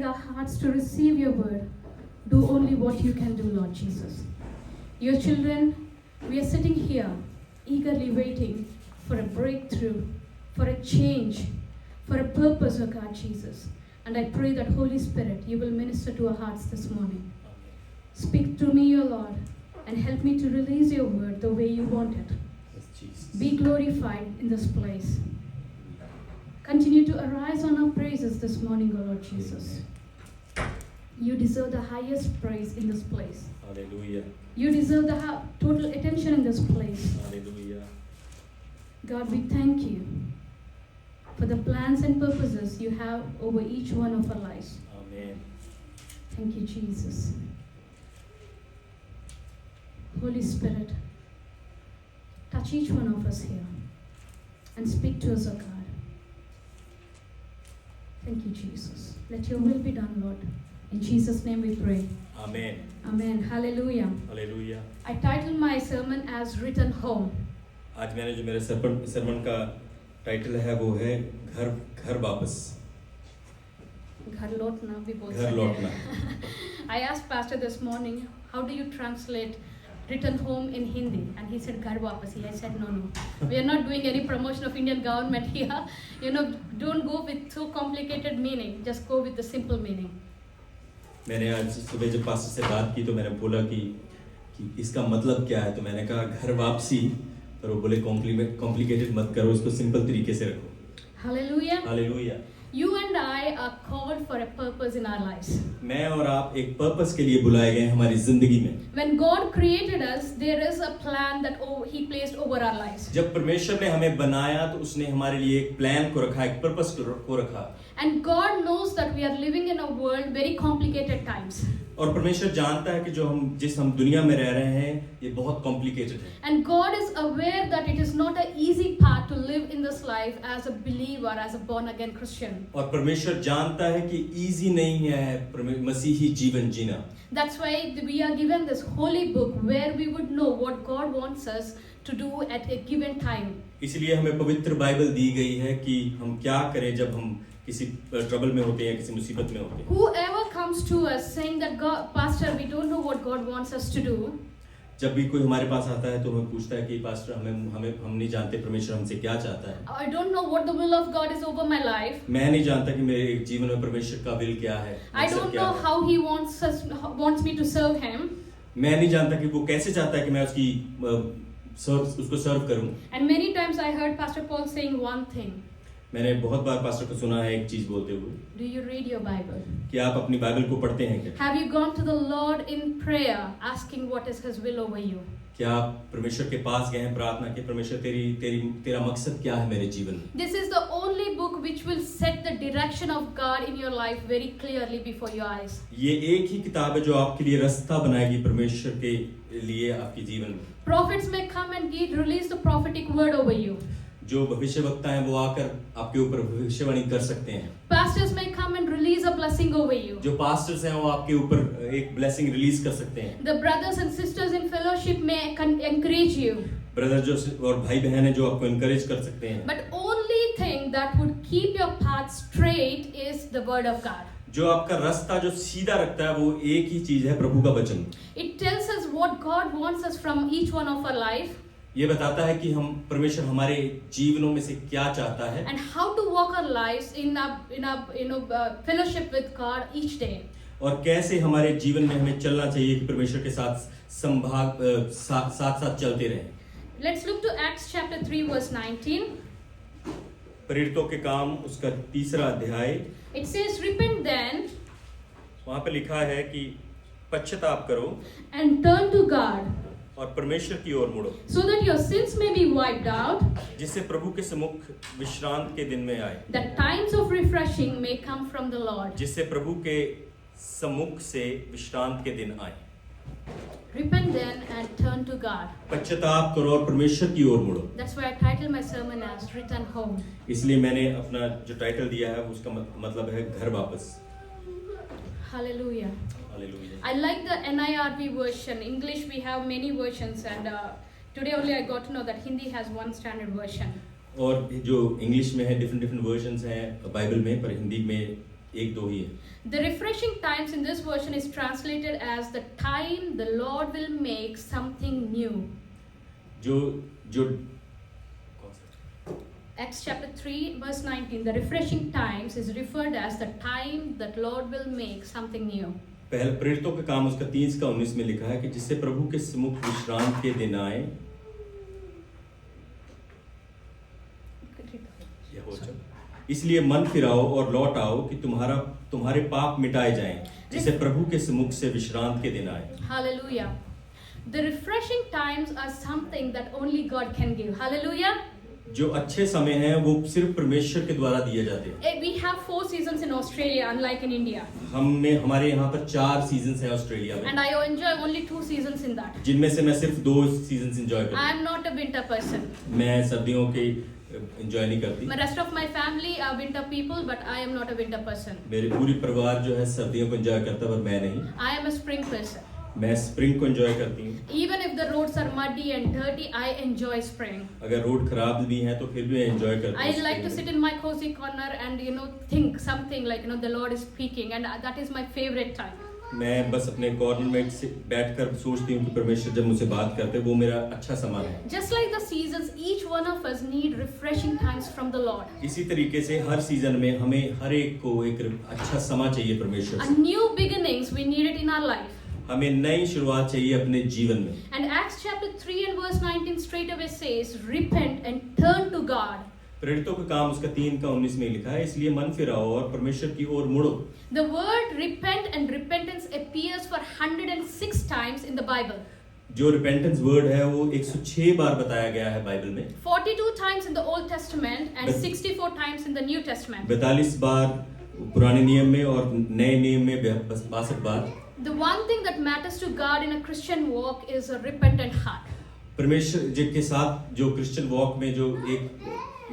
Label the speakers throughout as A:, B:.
A: our hearts to receive your word. Do only what you can do, Lord Jesus. Your children, we are sitting here eagerly waiting for a breakthrough, for a change, for a purpose, oh God Jesus. And I pray that Holy Spirit, you will minister to our hearts this morning. Speak to me, O Lord, and help me to release your word the way you want it.
B: Yes, Jesus.
A: Be glorified in this place. Continue to arise on our praises this morning, O Lord Jesus. You deserve the highest praise in this place.
B: Hallelujah.
A: You deserve the total attention in this place.
B: Hallelujah.
A: God, we thank you for the plans and purposes you have over each one of our lives.
B: Amen.
A: Thank you, Jesus. Holy Spirit, touch each one of us here and speak to us, O God. Thank you, Jesus. Let your will be done, Lord. In Jesus' name we pray.
B: Amen.
A: Amen. Hallelujah.
B: Hallelujah.
A: I titled my sermon as Return Home.
B: आज मैंने जो मेरे सरमन का title है वो है घर वापस.
A: घर लौटना भी बोल
B: घर
A: सकते
B: लौटना.
A: हैं. I asked Pastor this morning, how do you translate return home in Hindi? And he said, घर वापस ही. I said, no. We are not doing any promotion of Indian government here. Don't go with too complicated meaning. Just go with the simple meaning.
B: मैंने आज सुबह जब pastor से बात की तो मैंने बोला कि इसका मतलब क्या है, तो मैंने कहा घर वापसी, पर वो बोले कॉम्प्लिकेटेड मत करो, इसको सिंपल तरीके से रखो.
A: Hallelujah.
B: Hallelujah.
A: You and I are called for a purpose in our lives.
B: मैं और आप एक पर्पस के लिए बुलाए गए हैं हमारी जिंदगी में.
A: When God created us, there is a plan that He placed over our lives.
B: जब परमेश्वर ने हमें बनाया तो उसने हमारे लिए एक प्लान को रखा, एक पर्पस को रखा.
A: And God knows that we are living in a world very complicated times.
B: और परमेश्वर जानता है कि जिस हम दुनिया में रह रहे हैं ये बहुत कॉम्प्लिकेटेड है.
A: And God is aware that it is not an easy path to live in this life as a believer, as a born again Christian.
B: और परमेश्वर जानता है कि इजी नहीं है मसीही जीवन जीना.
A: That's why we are given this holy book where we would know what God wants us to do at a given time.
B: इसलिए हमें पवित्र बाइबल दी गई है कि हम क्या करें जब हम किसी ट्रबल में होते हैं, किसी मुसीबत में होते हैं.
A: Whoever comes to us saying that God, Pastor, we don't know what God wants us to do.
B: जब भी कोई हमारे पास आता है तो हमें पूछता है कि पास्टर हम नहीं जानते परमेश्वर हमसे क्या चाहता है.
A: I don't know what the will of God is over my life.
B: मैं नहीं जानता कि मेरे जीवन में परमेश्वर का विल क्या है.
A: I don't know how He wants me to serve Him.
B: मैं नहीं जानता कि वो कैसे चाहता है कि मैं उसको सर्व करूं.
A: And many times I heard Pastor Paul saying one thing.
B: मैंने बहुत बार पास्टर को सुना है एक चीज बोलते हुए.
A: Do you read your Bible?
B: कि आप अपनी बाइबल को पढ़ते हैं क्या?
A: Have you gone to the Lord in prayer asking what is His will over you?
B: क्या आप परमेश्वर के पास गए हैं प्रार्थना की, परमेश्वर तेरा मकसद क्या है मेरे जीवन में?
A: This is the only book which will set the direction of God in your life very clearly before your eyes.
B: ये एक ही किताब है जो आपके लिए रास्ता बनाएगी परमेश्वर के लिए आपके जीवन में.
A: Prophets may come and release the prophetic word over you.
B: जो भविष्यवक्ता हैं वो आकर आपके ऊपर भविष्यवाणी कर सकते हैं.
A: Pastors may come and release a blessing over you.
B: जो पास्टर्स हैं वो आपके ऊपर एक ब्लेसिंग रिलीज कर सकते हैं.
A: The brothers and sisters in fellowship may encourage you.
B: Brother जो और भाई बहन हैं जो आपको एनकरेज कर सकते हैं.
A: But only thing that would keep your path straight is the word of God.
B: जो आपका रास्ता जो सीधा रखता है वो एक ही चीज है, प्रभु का वचन.
A: It tells us what God wants us from each one of our life.
B: ये बताता है कि हम परमेश्वर हमारे जीवनों में से क्या चाहता है.
A: And how to walk our lives in a fellowship with God each day.
B: और कैसे हमारे जीवन में हमें चलना चाहिए कि परमेश्वर के साथ साथ चलते रहें.
A: Let's look to Acts chapter 3 verse 19.
B: प्रेरितों के काम उसका 3 अध्याय.
A: It says, repent then.
B: वहाँ पे लिखा है कि पश्चाताप करो
A: and turn to God.
B: और परमेश्वर की ओर मुड़ो.
A: So that your sins may be wiped out.
B: जिससे प्रभु के सम्मुख विश्रांत के दिन में आए.
A: That times of refreshing may come from the Lord.
B: जिससे प्रभु के सम्मुख से विश्रांत के दिन आए.
A: Repent then and turn to God.
B: पश्चाताप करो और परमेश्वर की ओर मुड़ो.
A: That's why I titled my sermon as Return Home.
B: इसलिए मैंने अपना जो टाइटल दिया है उसका मतलब है घर वापस.
A: Hallelujah.
B: Hallelujah.
A: I like the NIRV version. English we have many versions, and today only I got to know that Hindi has one standard version.
B: और जो इंग्लिश में है डिफरेंट वर्जन्स हैं बाइबल में, पर हिंदी में एक दो ही है।
A: The refreshing times in this version is translated as the time the Lord will make something new.
B: जो
A: Acts chapter 3 verse 19. The refreshing times is referred as the time that Lord will make something new.
B: पहले प्रेरितों का काम उसका 3:19 में लिखा है कि जिससे प्रभु के सम्मुख विश्राम के दिन आए। इसलिए मन फिराओ और लौट आओ कि तुम्हारे पाप मिटाए जाएं, जिससे प्रभु के सम्मुख से विश्राम के दिन आए।
A: Hallelujah. The refreshing times are something that only God can give. Hallelujah.
B: जो अच्छे समय हैं वो सिर्फ परमेश्वर के द्वारा दिए जाते हैं।
A: We have 4 seasons in Australia, unlike in India.
B: हमारे यहाँ पर 4 सीजन्स हैं ऑस्ट्रेलिया में।
A: And I enjoy only 2 seasons in that.
B: जिनमें से मैं सिर्फ 2 सीजन्स एंजॉय करता हूँ।
A: I am not a winter person.
B: मैं सर्दियों के एंजॉय नहीं करती।
A: The rest of my family are winter people, but I am not a winter person.
B: मेरे पूरी परिवार जो है सर्दियों को एंजॉय करता है, पर मैं नहीं।
A: I am a spring person.
B: मैं स्प्रिंग को एंजॉय करती हूँ।
A: Even if the roads are muddy and dirty, I enjoy spring.
B: अगर रोड खराब भी हैं तो फिर भी एंजॉय करती हूँ।
A: I like to sit in my cozy corner and think something like the Lord is speaking, and that is my favorite time.
B: मैं बस अपने कॉर्नर में बैठकर सोचती हूँ कि परमेश्वर जब मुझसे बात करते हैं वो मेरा अच्छा समय है।
A: Just like the seasons, each one of us need refreshing times from the Lord.
B: इसी तरीके से हर सीजन में हमें हर एक को एक अच्छा समय चाहिए परमेश्वर से।
A: A new beginnings we need it in our life.
B: हमें नई शुरुआत चाहिए अपने जीवन में।
A: And Acts chapter 3 and verse 19 straight away says, repent and turn to God.
B: प्रेरितों का काम उसका 3:19 में लिखा है, इसलिए मन फिराओ और परमेश्वर की ओर मुड़ो।
A: The word repent and repentance appears for 106 times in the Bible.
B: जो रिपेंटेंस वर्ड है वो 106 बार बताया गया है बाइबल में।
A: 42 times in the Old Testament and 64 times in the New Testament.
B: 42 बार पुराने नियम में और नए नियम में 62 बार।
A: The one thing that matters to God in a Christian walk is a repentant heart.
B: परमेश्वर के साथ जो क्रिश्चियन वॉक में जो एक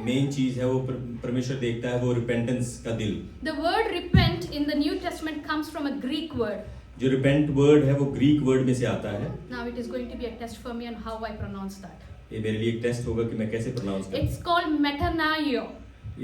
B: मेन चीज है वो परमेश्वर देखता है वो रिपेंटेंस का दिल।
A: The word repent in the New Testament comes from a Greek word.
B: जो रिपेंट वर्ड है वो ग्रीक वर्ड में से आता है।
A: Now it is going to be a test for me on how I pronounce that.
B: ये मेरे लिए एक टेस्ट होगा कि मैं कैसे प्रोनाउंस करूं।
A: It's called metanoia.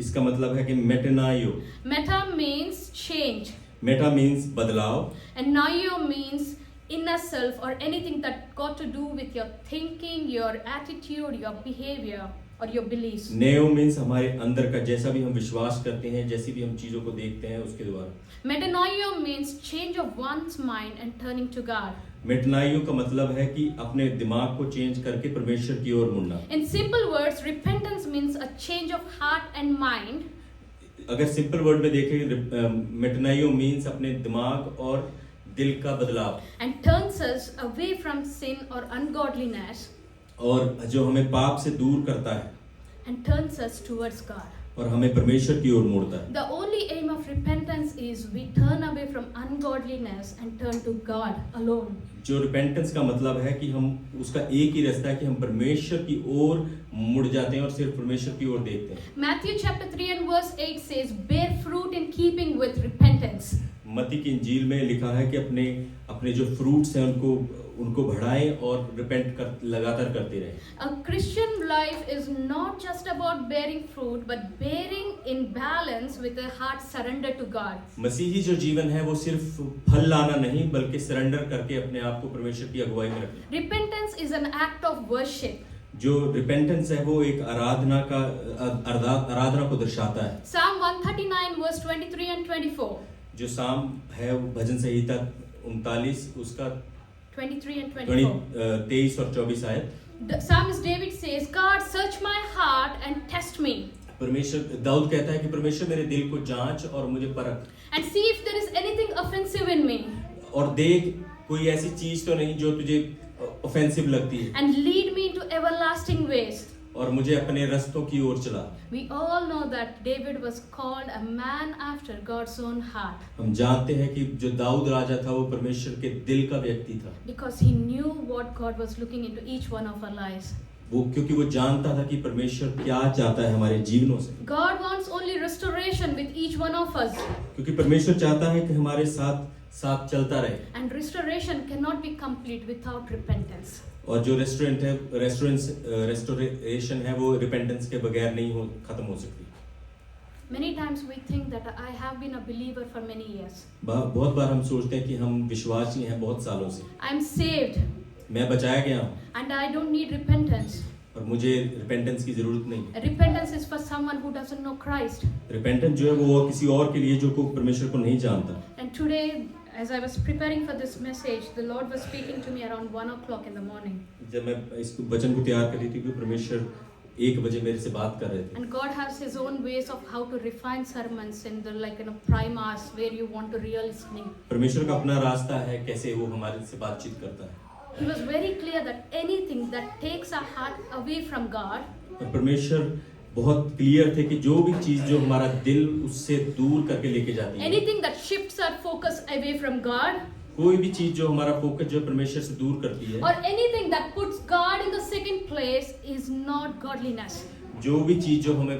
B: इसका मतलब है कि मेटानायो।
A: Meta means change.
B: Meta means बदलाव।
A: And naio means inner self or anything that got to do with your thinking, your attitude, your behavior or your beliefs.
B: Neo means हमारे अंदर का जैसा भी हम विश्वास करते हैं, जैसी भी हम चीजों को देखते हैं उसके द्वारा।
A: Metanoia means change of one's mind and turning to God.
B: मेटनाइयो का मतलब है कि अपने दिमाग को चेंज करके परमेश्वर की ओर मुड़ना।
A: In simple words, repentance means a change of heart and mind.
B: अगर सिंपल वर्ड में देखें मेटनाइयो मीन्स अपने दिमाग और दिल का बदलाव।
A: And turns us away from sin or ungodliness.
B: और जो हमें पाप से दूर करता है।
A: And turns us towards God.
B: और हमें परमेश्वर की ओर मोड़ता है।
A: The only aim of repentance is we turn away from ungodliness and turn to God alone.
B: जो रिपेंटेंस का मतलब है कि हम उसका एक ही रास्ता है कि हम परमेश्वर की ओर मुड़ जाते हैं और सिर्फ परमेश्वर की ओर देखते हैं।
A: Matthew chapter 3 and verse 8 says, bear fruit in keeping with repentance.
B: मत्ती की इंजील में लिखा है कि अपने जो फ्रूट्स हैं उनको बढ़ाएं और रिपेंट लगातार करते रहें।
A: A Christian life is not just about bearing fruit, but bearing in balance with a heart surrender to God.
B: मसीही जो जीवन है वो सिर्फ फल लाना नहीं बल्कि सरेंडर करके अपने आप को परमेश्वर की अगुवाई में रखना।
A: Repentance is an act of worship.
B: जो रिपेंटेंस है वो एक आराधना को दर्शाता है।
A: Psalm 139 verse 23 and 24.
B: जो साम है वो भजन संहिता 39 उसका
A: 23 and 24.
B: 23 और 24 आयत।
A: The psalmist David says, God, search my heart and test me.
B: परमेश्वर दाऊद कहता है कि परमेश्वर मेरे दिल को जांच और मुझे परख।
A: And see if there is anything offensive in me.
B: और देख कोई ऐसी चीज तो नहीं जो तुझे ऑफेंसिव लगती है।
A: And lead me into everlasting ways.
B: और मुझे अपने रास्तों की ओर चला।
A: We all know that David was called a man after God's own heart.
B: हम जानते हैं कि जो दाऊद राजा था वो परमेश्वर के दिल का व्यक्ति था।
A: Because he knew what God was looking into each one of our lives.
B: वो क्योंकि वो जानता था कि परमेश्वर क्या चाहता है हमारे जीवनों से।
A: God wants only restoration with each one of us.
B: क्योंकि परमेश्वर चाहता है कि हमारे साथ चलता रहे।
A: And restoration cannot be complete without repentance.
B: और जो रेस्टोरेशन है वो रिपेंटेंस के बगैर नहीं खत्म हो सकती।
A: Many times we think that I have been a believer for many years.
B: बहुत बार हम सोचते हैं कि हम विश्वासी हैं बहुत सालों से,
A: I'm saved
B: मैं बचाया गया हूँ
A: and I don't need repentance.
B: और मुझे रिपेंटेंस की जरूरत नहीं है।
A: Repentance is for someone who doesn't know Christ.
B: Repentance जो है वो किसी और के लिए जो को परमेश्वर को नहीं जानता।
A: And today, as I was preparing for this message, the Lord was speaking to me around 1 o'clock in the morning.
B: जब मैं इस वचन को तैयार कर रही थी कि परमेश्वर 1 बजे मेरे से बात कर रहे थे।
A: And God has His own ways of how to refine sermons in the prime hours where you want to real listening.
B: परमेश्वर का अपना रास्ता है कैसे वो हमारे से बातचीत करता है।
A: He was very clear that anything that takes our heart away from God,
B: और परमेश्वर बहुत क्लियर थे कि जो भी चीज जो हमारा दिल उससे दूर करके लेके जाती है,
A: anything that shifts our focus away from God,
B: कोई भी चीज जो हमारा फोकस जो परमेश्वर से दूर करती है,
A: or anything that puts God in the second place is not godliness.
B: जो भी चीज जो हमें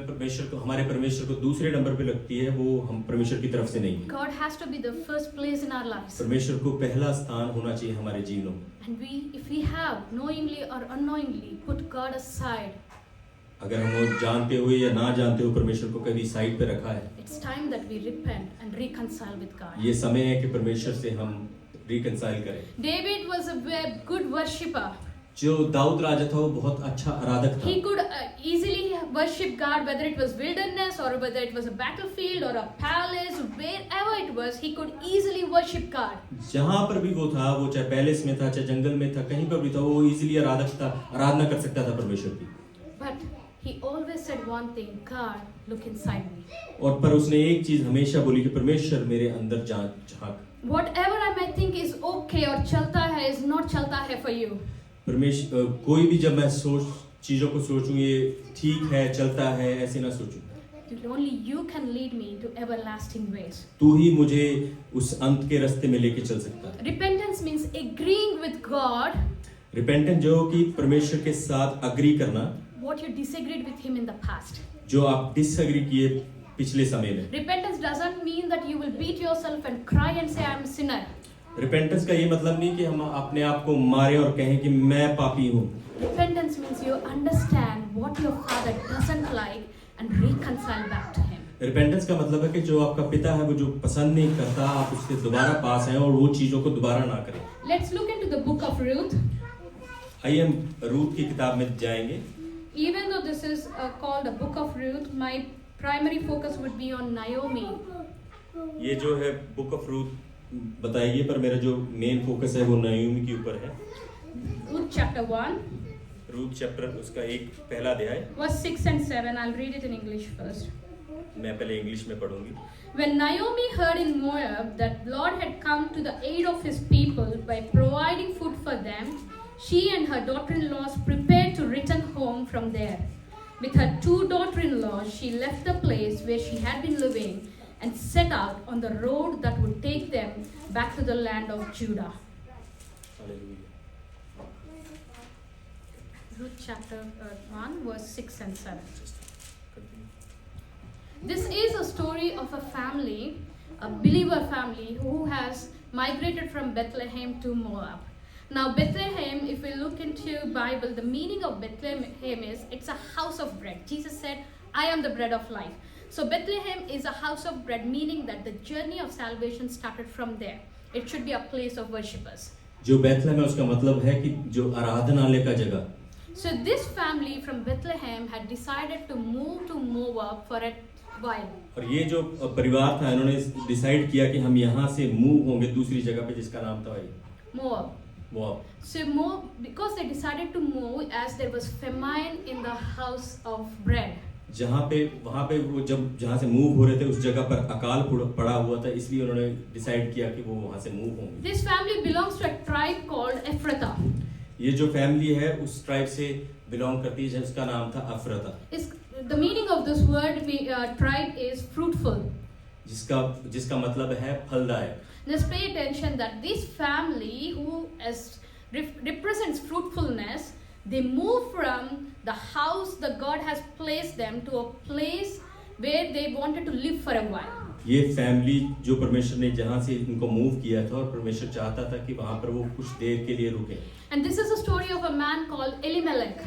B: हमारे परमेश्वर को दूसरे नंबर पे लगती है वो हम परमेश्वर की तरफ से नहीं है।
A: God has to be the first place in our lives.
B: परमेश्वर को पहला स्थान होना चाहिए हमारे जीवनों में।
A: And if we have knowingly or unknowingly put God aside,
B: अगर हम वो जानते हुए या ना जानते हुए परमेश्वर को कभी साइड पे रखा है,
A: it's time that we repent and reconcile with God.
B: ये समय है कि परमेश्वर से हम रिकंसाइल करें।
A: David was a good worshipper.
B: जो दाऊद राजा था वो बहुत अच्छा आराधक था।
A: He could easily worship God, whether it was wilderness or whether it was a battlefield or a palace, wherever it was, he could easily worship God.
B: जहाँ पर भी वो था, वो चाहे पैलेस में था, चाहे जंगल में था, कहीं पर भी था, वो इजीली आराधना कर सकता था परमेश्वर की।
A: But he always said one thing, God, look inside me.
B: और पर उसने एक चीज हमेशा बोली कि परमेश्वर मेरे अंदर झांक।
A: Whatever I may think is okay or चलता है is not चलता है for you.
B: परमेश्वर कोई भी जब मैं चीजों को सोचूं ये ठीक है चलता है ऐसे ना सोचूं।
A: Only you can lead me to everlasting ways.
B: तू ही मुझे उस अंत के रास्ते में लेके चल सकता है।
A: Repentance means agreeing with God.
B: Repentance जो कि परमेश्वर के साथ अग्री करना,
A: What you disagreed with Him in the past.
B: जो आप डिसएग्री किए पिछले समय में।
A: Repentance doesn't mean that you will beat yourself and cry and say I'm a sinner.
B: Repentance का ये मतलब नहीं कि हम अपने आप को मारें और कहें कि मैं पापी हूँ।
A: Repentance means you understand what your father doesn't like and reconcile back to him.
B: Repentance का मतलब है कि जो आपका पिता है वो जो पसंद नहीं करता आप उसके दोबारा पास आए और वो चीजों को दोबारा ना करें।
A: Let's look into the book of Ruth.
B: आइए हम रूथ की किताब में जाएंगे।
A: Even though this is called a book of Ruth, my primary focus would be on Naomi.
B: ये जो है बुक ऑफ रूथ बताइए, पर मेरा जो मेन फोकस है वो नाओमी के ऊपर है।
A: Ruth chapter 1.
B: रूथ चैप्टर उसका एक पहला अध्याय,
A: Verse 6 and 7. I'll read it in English first.
B: मैं पहले इंग्लिश में पढ़ूंगी।
A: When Naomi heard in Moab that Lord had come to the aid of his people by providing food for them, she and her daughter-in-laws prepared to return home from there. With her 2 daughter-in-laws, she left the place where she had been living and set out on the road that would take them back to the land of Judah. Ruth chapter 1, verse 6 and 7. This is a story of a family, a believer family, who has migrated from Bethlehem to Moab. Now Bethlehem, if we look into Bible, the meaning of Bethlehem is, it's a house of bread. Jesus said, I am the bread of life. So Bethlehem is a house of bread, meaning that the journey of salvation started from there. It should be a place of worshippers.
B: जो बैतलहम है उसका मतलब है कि जो आराधनालय का जगह।
A: So this family from Bethlehem had decided to move to Moab for a while.
B: और ये जो परिवार था इन्होंने डिसाइड किया कि हम यहाँ से मूव होंगे दूसरी जगह पे जिसका नाम था
A: Moab.
B: Moab.
A: So Moab, because they decided to move as there was famine in the house of bread.
B: वहाँ पे वो जहाँ से मूव हो रहे थे उस जगह पर अकाल पड़ा हुआ था, इसलिए उन्होंने डिसाइड किया कि वो वहाँ से मूव होंगे।
A: This family belongs to a tribe called Ephrathah.
B: ये जो फैमिली है उस ट्राइब से बिलोंग करती है जिसका नाम था अफरता।
A: The meaning of this word tribe is fruitful.
B: जिसका मतलब है फलदायक।
A: Just pay attention that this family who represents fruitfulness, they move from the house that God has placed them to a place where they wanted to live for a while.
B: ये family जो परमेश्वर ने जहाँ से इनको move किया था और परमेश्वर चाहता था कि वहाँ पर वो कुछ देर के लिए रुके।
A: And this is a story of a man called Elimelech.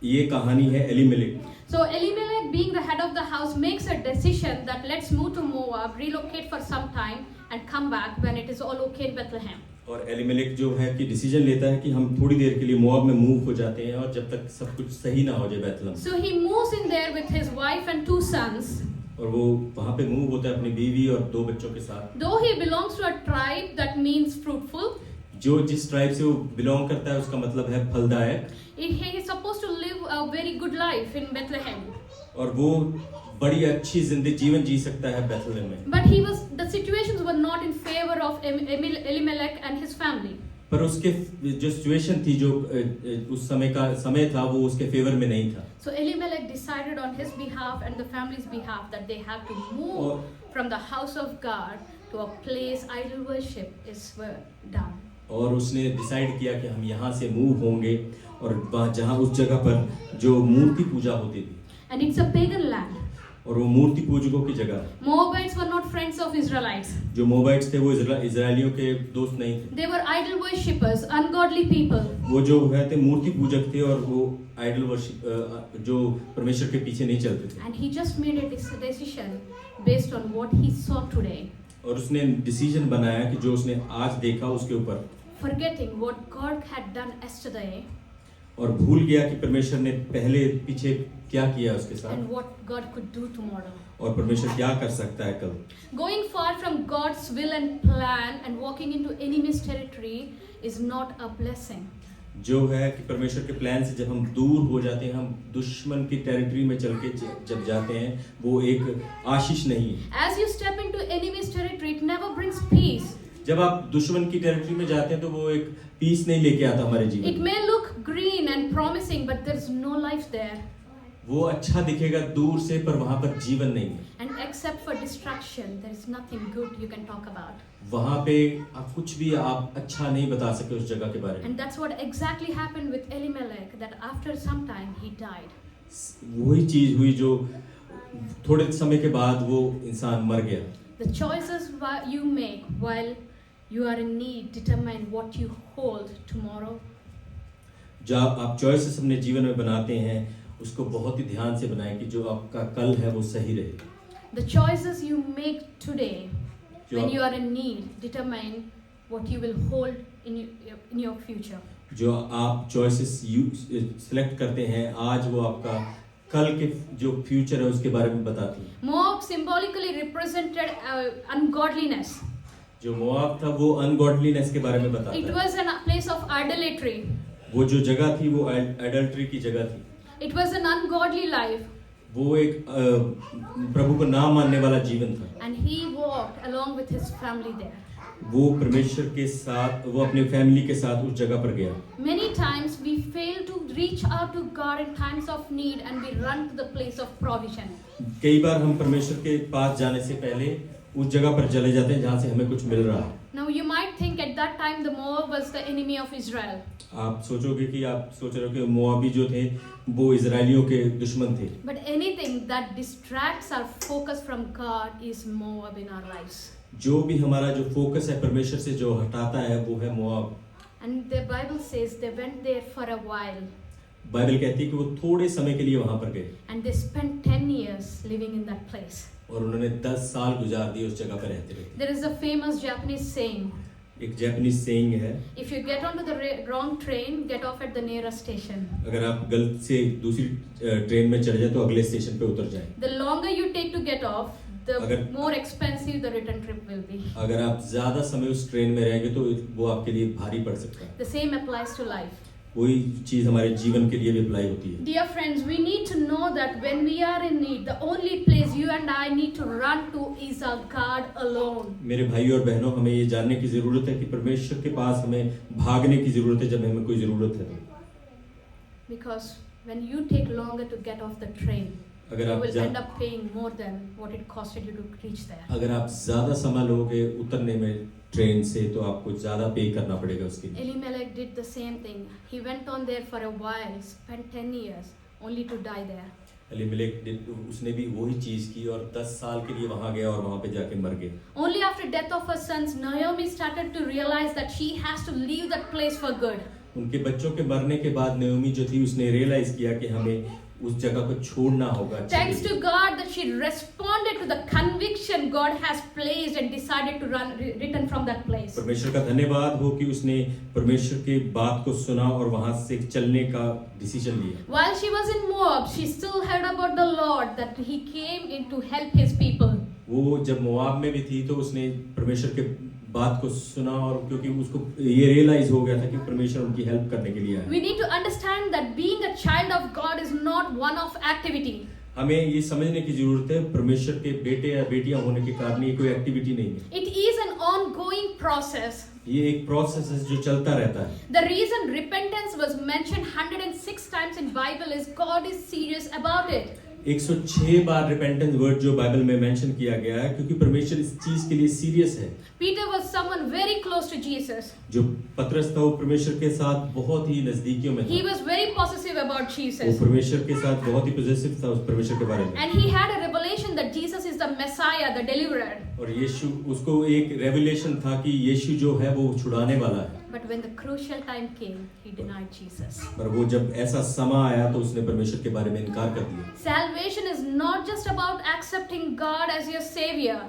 B: ये कहानी है Elimelech.
A: So Elimelech, being the head of the house, makes a decision that let's move to Moab, relocate for some time, and come back when it is all okay in Bethlehem.
B: और Elimelech जो है कि decision लेता है कि हम थोड़ी देर के लिए मोआब में मूव हो जाते हैं और जब तक सब कुछ सही ना हो जाए बैतलहम।
A: So he moves in there with his wife and 2 sons.
B: और वो वहाँ पे मूव होता है अपनी बीवी और 2 बच्चों के साथ।
A: Though he belongs to a tribe that means fruitful,
B: जो जिस ट्राइब से वो बिलोंग करता है उसका मतलब है फलदायक।
A: he is supposed to live a very good life in Bethlehem.
B: और वो बड़ी अच्छी जिंदगी जीवन जी सकता है बैतलहम में।
A: But the situations were not in favor of Elimelech and his family.
B: पर उसके जो सिचुएशन थी जो उस समय था वो उसके फेवर में नहीं था।
A: So Elimelech decided on his behalf and the family's behalf that they have to move from the house of God to a place idol worship is done.
B: और उसने डिसाइड किया कि हम यहाँ से मूव होंगे और वहाँ जहाँ उस जगह पर जो मूर्ति पूजा होती थी।
A: And it's a pagan land.
B: और वो मूर्ति पूजकों की जगह।
A: Moabites were not friends of Israelites.
B: जो मोबाइट्स थे वो इजरायलियों के दोस्त नहीं थे।
A: They were idol worshippers, ungodly people.
B: वो जो है थे मूर्ति पूजक थे और वो आइडल वर्शिप जो परमेश्वर के पीछे नहीं चलते थे।
A: And he just made a decision based on what he saw today.
B: और उसने डिसीजन बनाया कि जो उसने आज देखा उसके ऊपर।
A: Forgetting what God had done yesterday.
B: और भूल गया कि परमेश्वर ने पहले पीछे क्या किया उसके साथ।
A: And what God could do tomorrow.
B: और परमेश्वर क्या कर सकता है कल।
A: Going far from God's will and plan and walking into enemy's territory is not a blessing.
B: जो है कि परमेश्वर के प्लान से जब हम दूर हो जाते हैं, हम दुश्मन की टेरिटरी में चल के जब जाते हैं, वो एक आशीष नहीं है।
A: As you step into enemy's territory, it never brings peace.
B: जब आप दुश्मन की टेरिटरी में जाते हैं तो वो एक पीस नहीं लेके आता हमारे जीवन।
A: It may look green and promising, but there is no life there.
B: वो अच्छा दिखेगा दूर से पर वहाँ पर जीवन नहीं है।
A: And except for distraction, there is nothing good you can talk about.
B: वहाँ पे आप कुछ भी आप अच्छा नहीं बता सके उस जगह के बारे में।
A: And that's what exactly happened with Elimelech, that after some time he died.
B: वही चीज हुई जो थोड़े समय के बाद वो इंसान मर गया।
A: The choices you make while you are in need determine what you hold tomorrow.
B: जो आप चॉइसेस अपने जीवन में बनाते हैं उसको बहुत ही ध्यान से बनाएं कि जो आपका कल है वो सही रहे।
A: The choices you make today when you are in need determine what you will hold in your future.
B: जो आप चॉइसेस सिलेक्ट करते हैं आज वो आपका कल के जो फ्यूचर है उसके बारे में बताती है।
A: Moab symbolically represented ungodliness.
B: जो मोआब था वो अनगॉडलीनेस के बारे में बताता
A: It
B: है।
A: was a place of idolatry.
B: वो जो जगह थी वो एडल्ट्री की जगह थी।
A: It was an ungodly life.
B: वो एक प्रभु को ना मानने वाला जीवन था।
A: And he walked along with his family there.
B: वो परमेश्वर के साथ वो अपने फैमिली के साथ उस जगह पर गया।
A: Many times we fail to reach out to God in times of need and we run to the place of provision.
B: कई बार हम परमेश्वर के पास जाने से पहले उस जगह पर चले जाते हैं जहाँ से हमें कुछ मिल रहा है।
A: Now you might think at that time the Moab was the enemy of Israel.
B: आप सोचोगे कि आप सोच रहे हो कि मोआबी जो थे वो इजरायलियों के दुश्मन थे।
A: But anything that distracts our focus from God is Moab in our lives.
B: जो भी हमारा जो फोकस है परमेश्वर से जो हटाता है वो है Moab.
A: And the Bible says they went there for a while.
B: Bible कहती है कि वो थोड़े समय के लिए वहां पर गए।
A: And they spent 10 years living in that place.
B: और उन्होंने 10 साल गुजार दिए उस जगह पर रहते रहे।
A: There is a famous Japanese saying.
B: एक जापानीज सेइंग है।
A: If you get onto the wrong train, get off at the nearest station.
B: अगर आप गलत से दूसरी ट्रेन में चढ़ जाए तो अगले स्टेशन पे उतर जाएं।
A: The longer you take to get off, the more expensive the return trip will be.
B: अगर आप ज्यादा समय उस ट्रेन में रहेंगे तो वो आपके लिए भारी पड़ सकता है।
A: The same applies to life.
B: वही चीज हमारे जीवन के लिए भी अप्लाई होती है।
A: Dear friends, we need to know that when we are in need, the only place you and I need to run to is our God alone.
B: मेरे भाई और बहनों, हमें ये जानने की जरूरत है कि परमेश्वर के पास हमें भागने की जरूरत है जब हमें कोई जरूरत है।
A: Because when you take longer to get off the train,
B: अगर
A: you
B: आप
A: will end up paying more than what it costed you to reach there.
B: अगर आप ज्यादा समय लोगे उतरने में ट्रेन से तो आपको ज्यादा पे करना पड़ेगा उसके लिए।
A: Elimelech did the same thing. He went on there for a while, spent 10 years, only to die there.
B: Elimelech उसने भी वही चीज की और 10 साल के लिए वहां गया और वहां पे जाके मर गया।
A: Only after death of her sons, Naomi started to realize that she has to leave that place for good.
B: उनके बच्चों के मरने के बाद नयोमी जो थी उसने रियलाइज किया कि हमें उस जगह को छोड़ना होगा।
A: Thanks to God that she responded to the conviction God has placed and decided to return from that place.
B: परमेश्वर का धन्यवाद हो कि उसने परमेश्वर की बात को सुना और वहां से चलने का डिसीजन लिया।
A: While she was in Moab, she still heard about the Lord, that He came in to help His people.
B: वो जब मोआब में भी थी तो उसने परमेश्वर के बात को सुना और क्योंकि उसको ये रियलाइज हो गया था कि परमेश्वर उनकी हेल्प करने के लिए आया।
A: We need to understand that being a child of God is not one-off activity.
B: हमें ये समझने की जरूरत है परमेश्वर के बेटे या बेटियां होने के कारण ये कोई एक्टिविटी नहीं है।
A: It is an ongoing process.
B: ये एक प्रोसेस है जो चलता रहता है।
A: The reason repentance was mentioned 106 times in Bible is God is serious about it.
B: 106 bar repentance word जो बाइबल में मेंशन किया गया है क्योंकि परमेश्वर इस चीज के लिए सीरियस है।
A: Peter was someone very close to Jesus.
B: जो पतरस था वो परमेश्वर के साथ बहुत ही नजदीकियों में था।
A: He was very possessive about
B: वो
A: Jesus.
B: परमेश्वर के साथ बहुत ही पॉजिटिव था उस परमेश्वर के बारे में।
A: And he had a revelation that Jesus is the Messiah, the deliverer.
B: और यीशु उसको एक रेवलेशन था कि यीशु जो है वो छुड़ाने वाला है।
A: But when the crucial time came, he denied Jesus.
B: पर वो जब ऐसा समय आया तो उसने परमेश्वर के बारे में इनकार कर दिया।
A: Salvation is not just about accepting God as your savior.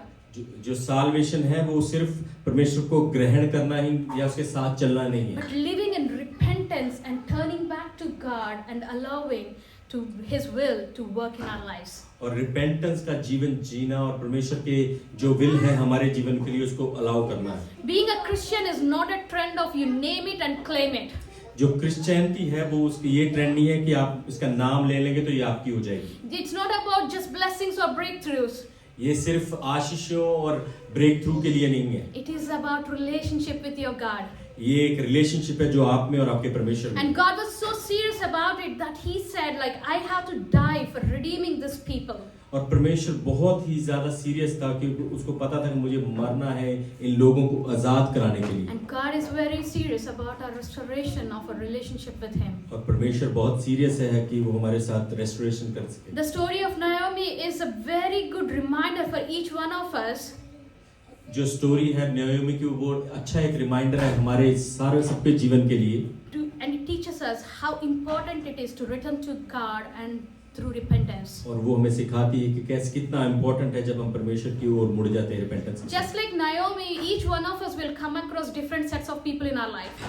B: जो साल्वेशन है वो सिर्फ परमेश्वर को ग्रहण करना ही या उसके साथ चलना नहीं है।
A: But living in repentance and turning back to God and allowing to His will to work in our lives.
B: और रिपेंटेंस का जीवन जीना और परमेश्वर के जो विल है हमारे जीवन के लिए उसको अलाउ करना है।
A: Being a Christian is not a trend of you name it and claim it.
B: जो क्रिश्चियनिटी है वो उसकी ये ट्रेंड नहीं है कि आप इसका नाम ले लेंगे तो ये आपकी हो जाएगी।
A: It's not about just blessings or breakthroughs.
B: ये सिर्फ आशीषों और ब्रेक थ्रू के लिए नहीं है।
A: It is about relationship with your God.
B: ये एक रिलेशनशिप है जो आप में और आपके परमेश्वर में।
A: And God was so serious about it that He said, like, I have to die for redeeming this people.
B: और परमेश्वर बहुत ही ज्यादा सीरियस था कि उसको पता था कि मुझे मरना है इन लोगों को आजाद कराने के लिए।
A: And God is very serious about our restoration of a relationship with Him.
B: और परमेश्वर बहुत सीरियस है कि वो हमारे साथ रेस्टोरेशन कर सके।
A: The story of Naomi is a very good reminder for each one of us.
B: जो स्टोरी है नयोमी की वो अच्छा एक रिमाइंडर है हमारे सारे सबके जीवन के लिए।
A: And it teaches us how important it is to return to God and through repentance.
B: और वो हमें सिखाती है कि कैसे कितना इम्पोर्टेंट है जब हम परमेश्वर की ओर मुड़ जाते हैं repentance.
A: Just like Naomi, each one of us will come across different sets of people in our life.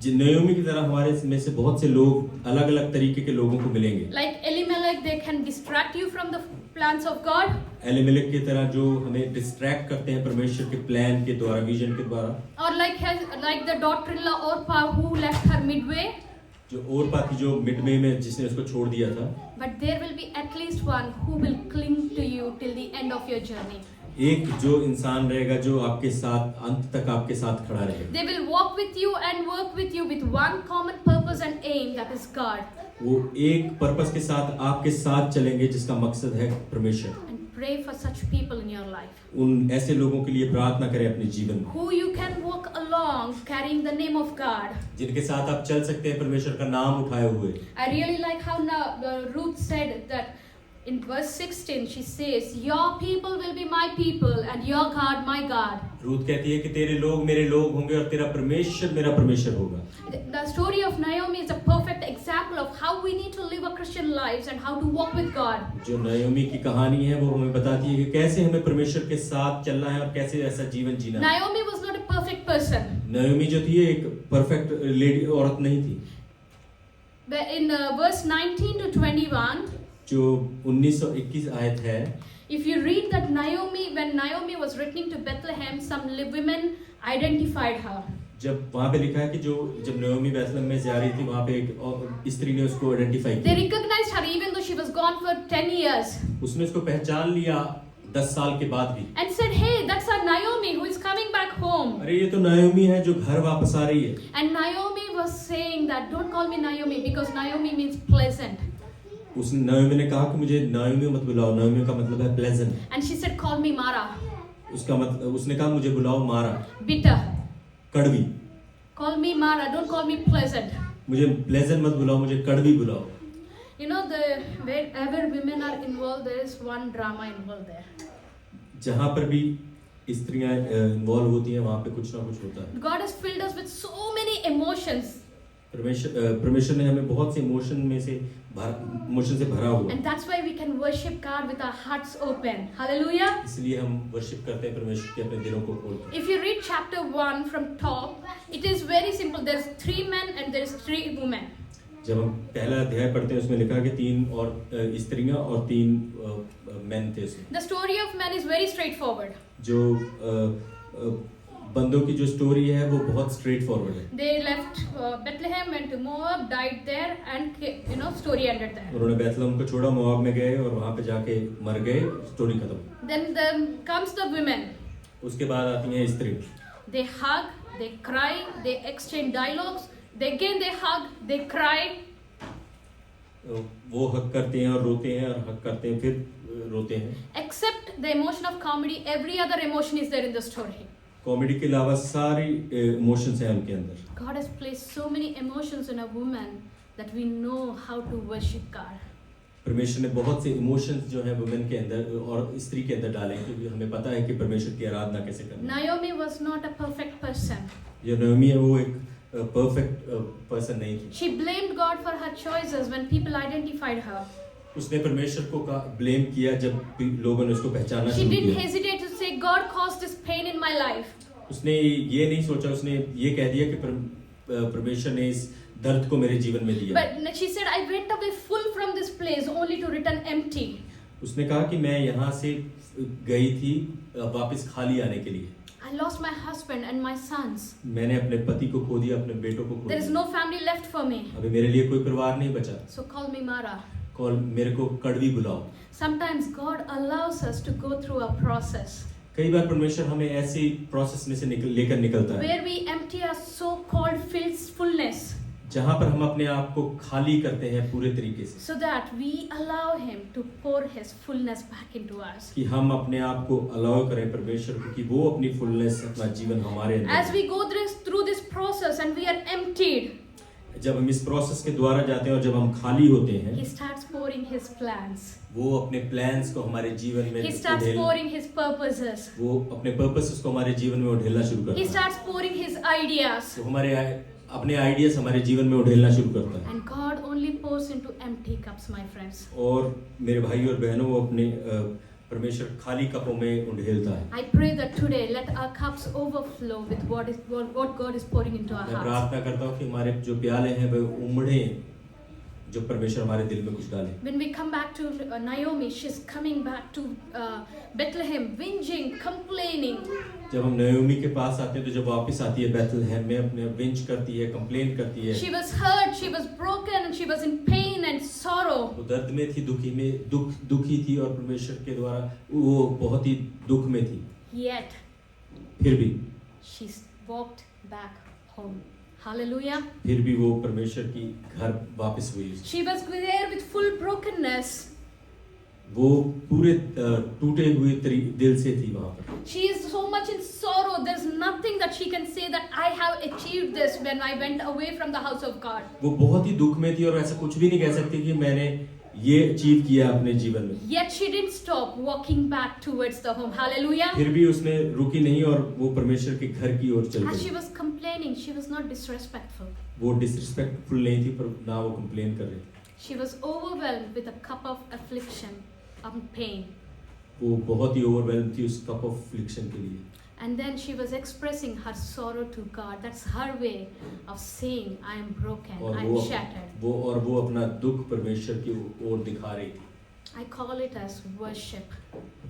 B: नयोमी की तरह हमारे में से बहुत से लोग अलग-अलग तरीके के लोगों को मिलेंगे।
A: Like Elimelech, they can distract you from the plans of God.
B: Elimelech की तरह जो हमें डिस्ट्रैक्ट करते हैं परमेश्वर के प्लान के द्वारा, विजन के द्वारा।
A: Or like the daughter-in-law Orpah who left her midway.
B: जो ओरपा थी जो मिडवे में जिसने उसको छोड़ दिया था।
A: But there will be at least one who will cling to you till the end of your journey.
B: एक जो इंसान रहेगा जो आपके साथ अंत तक आपके साथ खड़ा रहेगा।
A: They will walk with you and work with you with one common purpose and aim, that is God.
B: वो एक पर्पस के साथ आपके साथ चलेंगे जिसका मकसद है परमेश्वर।
A: And pray for such people in your life.
B: उन ऐसे लोगों के लिए प्रार्थना करें अपने जीवन में।
A: Who you can walk along carrying the name of God.
B: जिनके साथ आप चल सकते हैं परमेश्वर का नाम उठाए हुए।
A: I really like how Ruth said that in verse 16 she says, your people will be my people and your God my God.
B: Ruth कहती है कि तेरे लोग मेरे लोग होंगे और तेरा परमेश्वर मेरा परमेश्वर होगा।
A: The story of Naomi is a perfect example of how we need to live a Christian lives and how to walk with God.
B: जो नयोमी की कहानी है वो हमें बताती है कि कैसे हमें परमेश्वर के साथ चलना है और कैसे ऐसा जीवन जीना है।
A: Naomi was not a perfect person.
B: नयोमी जो थी एक परफेक्ट लेडी औरत नहीं थी।
A: But in verse 19 to 21,
B: जो 19-21 आयत है,
A: if you read that when Naomi was returning to Bethlehem, some women identified her.
B: जब वहाँ पे लिखा है कि जब नयोमी बैतलहम में जा रही थी वहाँ पे एक स्त्री ने उसको आइडेंटिफाई
A: They
B: किया।
A: recognized her even though she was gone for 10 years.
B: उसने उसको पहचान लिया 10 साल के बाद भी।
A: And said, hey, that's our Naomi who is coming back home.
B: अरे ये तो नयोमी है जो घर वापस आ रही है।
A: And Naomi was saying that don't call me Naomi because Naomi means pleasant.
B: उस नयोमी ने कहा कि मुझे नयोमी मत बुलाओ, नयोमी का मतलब है pleasant.
A: And she said, call me Mara.
B: उसका मतलब उसने कहा मुझे बुलाओ मारा,
A: Bitter.
B: कड़वी।
A: Call me Mara, don't call me pleasant.
B: मुझे प्लेजेंट मत बुलाओ, मुझे कड़वी बुलाओ।
A: You know, wherever women are involved, there is one drama involved there.
B: जहाँ पर भी स्त्रियां इन्वॉल्व होती हैं वहाँ पे कुछ ना कुछ होता है।
A: God has filled us with so many emotions.
B: परमेश्वर ने हमें बहुत से इमोशन से भरा हुआ,
A: And that's why we can worship God with our hearts open. Hallelujah.
B: इसलिए हम वर्शिप करते हैं परमेश्वर के अपने दिलों को खोलकर।
A: If you read chapter 1 from top, it is very simple. There's 3 men and there's 3 women.
B: जब हम पहला अध्याय पढ़ते हैं उसमें लिखा कि 3 और स्त्रियां और 3 मेन थे उसमें।
A: The story of men is very straightforward.
B: जो बंदों की जो स्टोरी है वो बहुत स्ट्रेट फॉरवर्ड है।
A: They left Bethlehem, went to Moab, died there, and story ended there.
B: उन्होंने बैतलहम को छोड़ा, मोआब में गए और वहाँ पे जाके मर गए, स्टोरी खत्म।
A: Then comes the women.
B: उसके बाद आती हैं स्त्री।
A: They hug, they cry, they exchange dialogues. They hug, they cry.
B: वो हक करते हैं और रोते हैं और हक करते हैं फिर रोते हैं।
A: Except the emotion of comedy, every other emotion is there in the story.
B: Comedy के अलावा सारी इमोशंस हैं उनके अंदर।
A: God has placed so many emotions in a woman that we know how to worship God.
B: परमेश्वर ने बहुत से इमोशंस जो हैं वुमेन के अंदर और स्त्री के अंदर डाले क्योंकि हमें पता है कि परमेश्वर की आराधना कैसे करनी है।
A: Naomi was not a perfect person.
B: जो नयोमी है वो एक परफेक्ट पर्सन नहीं थी।
A: She blamed God for her choices when people identified her.
B: उसने परमेश्वर को ब्लेम किया जब लोगों ने उसको पहचाना
A: She
B: शुरू
A: didn't
B: किया।
A: hesitate to say, God caused this pain in my life.
B: उसने ये नहीं सोचा, उसने ये कह दिया कि परमेश्वर ने इस दर्द को मेरे जीवन में दिया।
A: But she said, I went away full from this place only to return empty.
B: उसने कहा कि मैं यहाँ से गई थी वापस खाली आने के लिए।
A: I lost my husband and my sons.
B: मैंने अपने पति को खो दिया, अपने बेटों को खो
A: There is
B: दिया।
A: no family left for me.
B: अभी मेरे लिए कोई परिवार नहीं बचा।
A: So call me Mara.
B: मेरे को कड़वी बुलाओ।
A: Sometimes God allows us to go through a process
B: कई बार परमेश्वर हमें ऐसी प्रोसेस में से लेकर निकलता है
A: where we empty our so-called fullness
B: जहाँ पर हम अपने आप को खाली करते हैं पूरे तरीके से,
A: so that we allow Him to pour His fullness back into us.
B: कि हम अपने आप को अलाउ करें परमेश्वर को कि वो अपनी फुलनेस, अपना जीवन हमारे अंदर।
A: As we go through this process and we are emptied,
B: जब हम इस प्रोसेस के द्वारा जाते हैं और जब हम खाली होते हैं,
A: He starts pouring His plans.
B: वो अपने प्लान्स को हमारे जीवन में
A: He starts pouring His purposes.
B: वो अपने पर्पसेस को हमारे जीवन में उड़ेलना शुरू करता
A: He
B: है।
A: starts pouring His ideas.
B: वो हमारे अपने आइडियाज हमारे जीवन में उड़ेलना शुरू करता है।
A: And God only pours into empty cups, my friends.
B: और मेरे भाई और बहनों, वो अपने परमेश्वर खाली कपों में उंडेलता है।
A: I pray that today let our cups overflow with what God is pouring into our
B: मैं
A: hearts.
B: प्रार्थना करता हूँ कि हमारे जो प्याले हैं वे उमड़े, जो परमेश्वर हमारे दिल में कुछ डाले।
A: When we come back to Naomi, she's coming back to Bethlehem, whinging, complaining.
B: जब हम नयोमी के पास आते हैं तो जब वापस आती है बैतलहम में, अपने विंच करती है, कंप्लेन करती है।
A: She was hurt, she was broken, and she was in pain and sorrow.
B: वो दर्द में थी, दुखी थी और परमेश्वर के द्वारा वो बहुत ही दुख में थी।
A: Yet,
B: फिर भी
A: she walked back home. Hallelujah.
B: फिर भी वो परमेश्वर की घर वापस हुई।
A: She was there with full brokenness.
B: वो पूरे टूटे हुए दिल से थी वहाँ पर।
A: She is so much in sorrow. There's nothing that she can say that I have achieved this when I went away from the house of God.
B: वो बहुत ही दुख में थी और ऐसा कुछ भी नहीं कह सकती कि मैंने ये अचीव किया अपने जीवन में।
A: Yet she didn't stop walking back towards the home. Hallelujah.
B: फिर भी उसने रुकी नहीं और वो परमेश्वर के घर की ओर चल
A: As she
B: गई।
A: was complaining, she was not disrespectful.
B: वो डिसरिस्पेक्टफुल नहीं थी, पर ना वो कंप्लेन कर रही थी।
A: She was overwhelmed with a cup of affliction and pain.
B: वो बहुत ही ओवरवेल्म थी उस कप ऑफ अफलिक्शन के लिए।
A: And then she was expressing her sorrow to God. That's her way of saying, I am broken,
B: और
A: I am shattered.
B: वो अपना दुख परमेश्वर की ओर दिखा रही थी।
A: I call it as worship.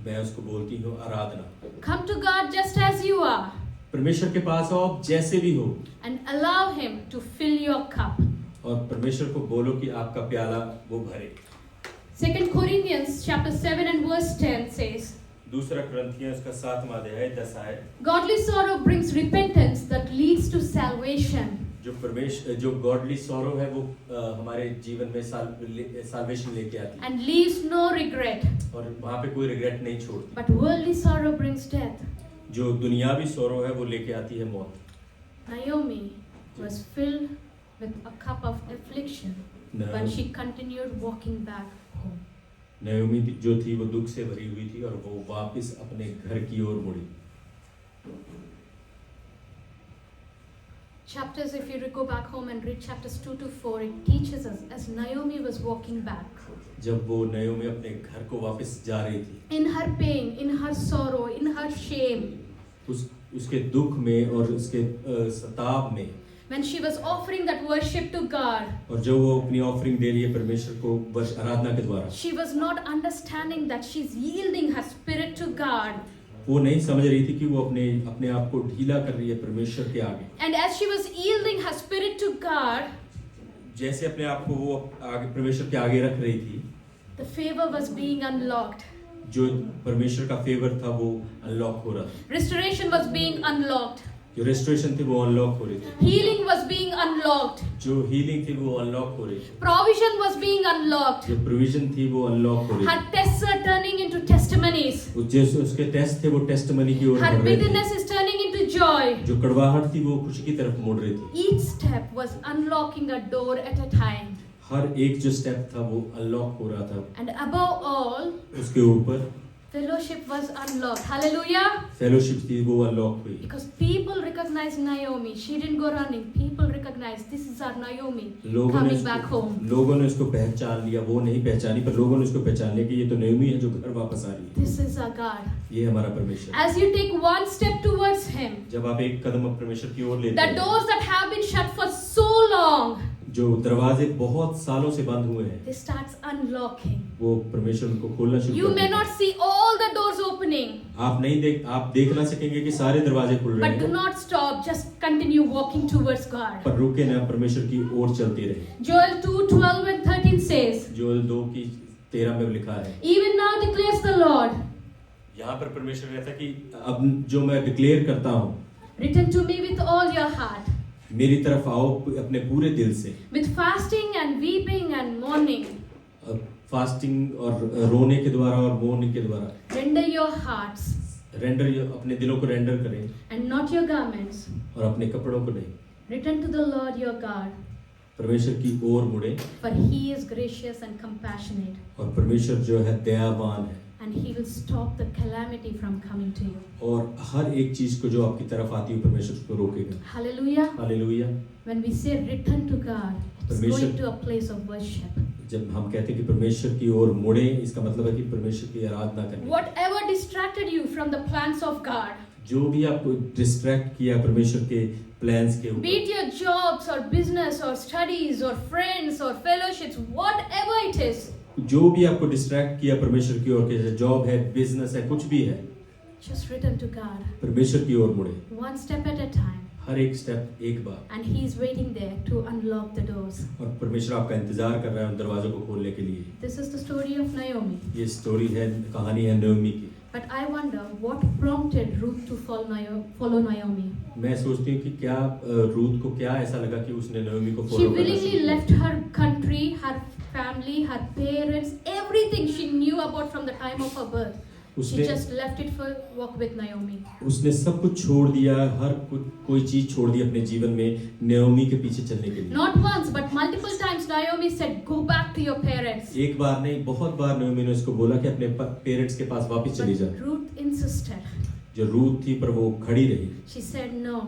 B: मैं उसको बोलती हूँ आराधना।
A: Come to God just as you are
B: परमेश्वर के पास आओ आप जैसे भी हो
A: and allow Him to fill your cup.
B: और परमेश्वर को बोलो कि आपका प्याला वो भरे।
A: 2 Corinthians chapter 7 and verse 10 says,
B: दूसरा कुरिन्थियों उसका 7वां अध्याय 10 आयत,
A: Godly sorrow brings repentance that leads to salvation.
B: जो गॉडली सॉरो है वो हमारे जीवन में साल्वेशन लेके आती है
A: And leaves no regret.
B: और वहाँ पे कोई रिग्रेट नहीं छोड़ती।
A: But worldly sorrow brings death.
B: जो दुनियावी सॉरो है वो लेके आती है मौत।
A: Naomi was filled with a cup of affliction, but she continued walking back home.
B: नयोमी जो थी वो दुख से भरी हुई थी और वो वापस अपने घर की ओर मुड़ी।
A: chapters, if you go back home and read chapters 2 to 4, it teaches us as Naomi was walking back.
B: जब वो नयोमी अपने घर को वापस जा रही थी,
A: In her pain, in her sorrow, in her shame,
B: उसके दुख में और उसके सताव में,
A: when she was offering that worship to God,
B: और जब वो अपनी ऑफरिंग दे रही है परमेश्वर को आराधना के द्वारा,
A: she was not understanding that she's yielding her spirit to God.
B: वो नहीं समझ रही थी कि वो अपने आप को ढीला कर रही है परमेश्वर के आगे।
A: And as she was yielding her spirit to God,
B: जैसे अपने आप को वो आगे परमेश्वर के आगे रख रही थी,
A: the favor was being unlocked.
B: जो परमेश्वर का फेवर था वो अनलॉक हो रहा था।
A: Restoration was being unlocked.
B: जो रेस्टोरेशन थी वो अनलॉक हो रही थी।
A: Healing was being unlocked.
B: जो हीलिंग थी वो अनलॉक हो रही थी।
A: Provision was being unlocked.
B: जो प्रोविजन थी वो अनलॉक हो रही
A: Her
B: थी।
A: tests are turning into testimonies.
B: जैसे उसके टेस्ट थे वो टेस्टिमनी की ओर
A: Her
B: बढ़ रहे
A: bitterness
B: थे।
A: is turning into joy.
B: जो कड़वाहट थी वो खुशी की तरफ मुड़ रही थी।
A: Each step was unlocking a door at a time.
B: हर एक जो स्टेप था वो अनलॉक हो रहा था।
A: And above all,
B: उसके ऊपर
A: fellowship was unlocked. Hallelujah.
B: Fellowship थी वो अनलॉक हुई।
A: Because people recognized Naomi. She didn't go running. People recognized this is our Naomi coming back home.
B: लोगों ने उसको पहचान लिया, वो नहीं पहचानी पर लोगों ने उसको पहचान लिया कि ये तो नयोमी है जो घर वापस आ रही है।
A: This is our God.
B: ये हमारा परमेश्वर।
A: As you take one step towards Him,
B: जब आप एक कदम परमेश्वर की ओर लेते
A: the
B: हैं,
A: doors that have been shut for so long,
B: जो दरवाजे बहुत सालों से बंद हुए हैं,
A: they starts unlocking.
B: वो परमेश्वर उनको खोलना शुरू
A: You
B: कर
A: may
B: देता है।
A: not see all the doors opening,
B: आप देख ना सकेंगे कि सारे दरवाजे खुल रहे
A: but do
B: हैं,
A: not stop. Just continue walking towards God.
B: पर रुके ना, परमेश्वर की ओर चलते रहे।
A: Joel 2:12 and 13 says,
B: जोएल 2:13 में लिखा है,
A: even now declares the Lord,
B: यहाँ पर परमेश्वर कहता है कि अब जो मैं डिक्लेयर करता हूँ,
A: return to me with all your heart,
B: मेरी तरफ आओ अपने पूरे दिल से।
A: with fasting and weeping and mourning.
B: Fasting और रोने के द्वारा और मोर्निंग के द्वारा
A: Render your hearts
B: अपने दिलों को रेंडर करें
A: and not your garments.
B: और अपने कपड़ों को नहीं।
A: Return to the Lord your God,
B: परमेश्वर की ओर मुड़े
A: for He is gracious and compassionate,
B: और परमेश्वर जो है दयावान है
A: and He will stop the calamity from coming to you.
B: और हर एक चीज को जो आपकी तरफ आती है परमेश्वर उसको रोकेगा।
A: Hallelujah.
B: Hallelujah.
A: When we say return to God, it's
B: Permission.
A: going to a place of worship.
B: जब हम कहते हैं कि परमेश्वर की ओर मुड़े, इसका मतलब है कि परमेश्वर की आराधना करें।
A: Whatever distracted you from the plans of God,
B: जो भी आपको डिस्ट्रैक्ट किया परमेश्वर के प्लान्स के
A: be it
B: ऊपर,
A: your jobs or business or studies or friends or fellowships, whatever it is,
B: जो भी आपको डिस्ट्रैक्ट किया परमेश्वर की ओर के, जॉब है, बिजनेस है, कुछ भी है,
A: just return to God,
B: परमेश्वर की ओर मुड़े,
A: one step at a time,
B: हर एक स्टेप एक बार।
A: and He is waiting there to unlock the doors.
B: और परमेश्वर आपका इंतजार कर रहा है उन दरवाजों को खोलने के लिए।
A: This is the story of Naomi.
B: ये स्टोरी है, कहानी है नयोमी की।
A: But I wonder what prompted Ruth to follow Naomi.
B: मैं सोचती हूँ कि क्या रूथ को क्या ऐसा लगा कि उसने नयोमी को
A: She
B: फॉलो करना
A: willingly
B: शुरू
A: left
B: किया।
A: her country, her family, her parents, everything she knew about from the time of her birth. She
B: उसने
A: just left it for walk with Naomi.
B: उसने सब कुछ छोड़ दिया, हर कोई चीज छोड़ दी अपने जीवन में नयोमी के पीछे चलने के लिए।
A: Not once, but multiple times Naomi said, "Go back to your parents."
B: एक बार नहीं, बहुत बार नयोमी ने उसको बोला कि अपने पेरेंट्स के पास वापस चली जा।
A: But Ruth insisted.
B: जो रूथ थी पर वो खड़ी रही।
A: She said, "No,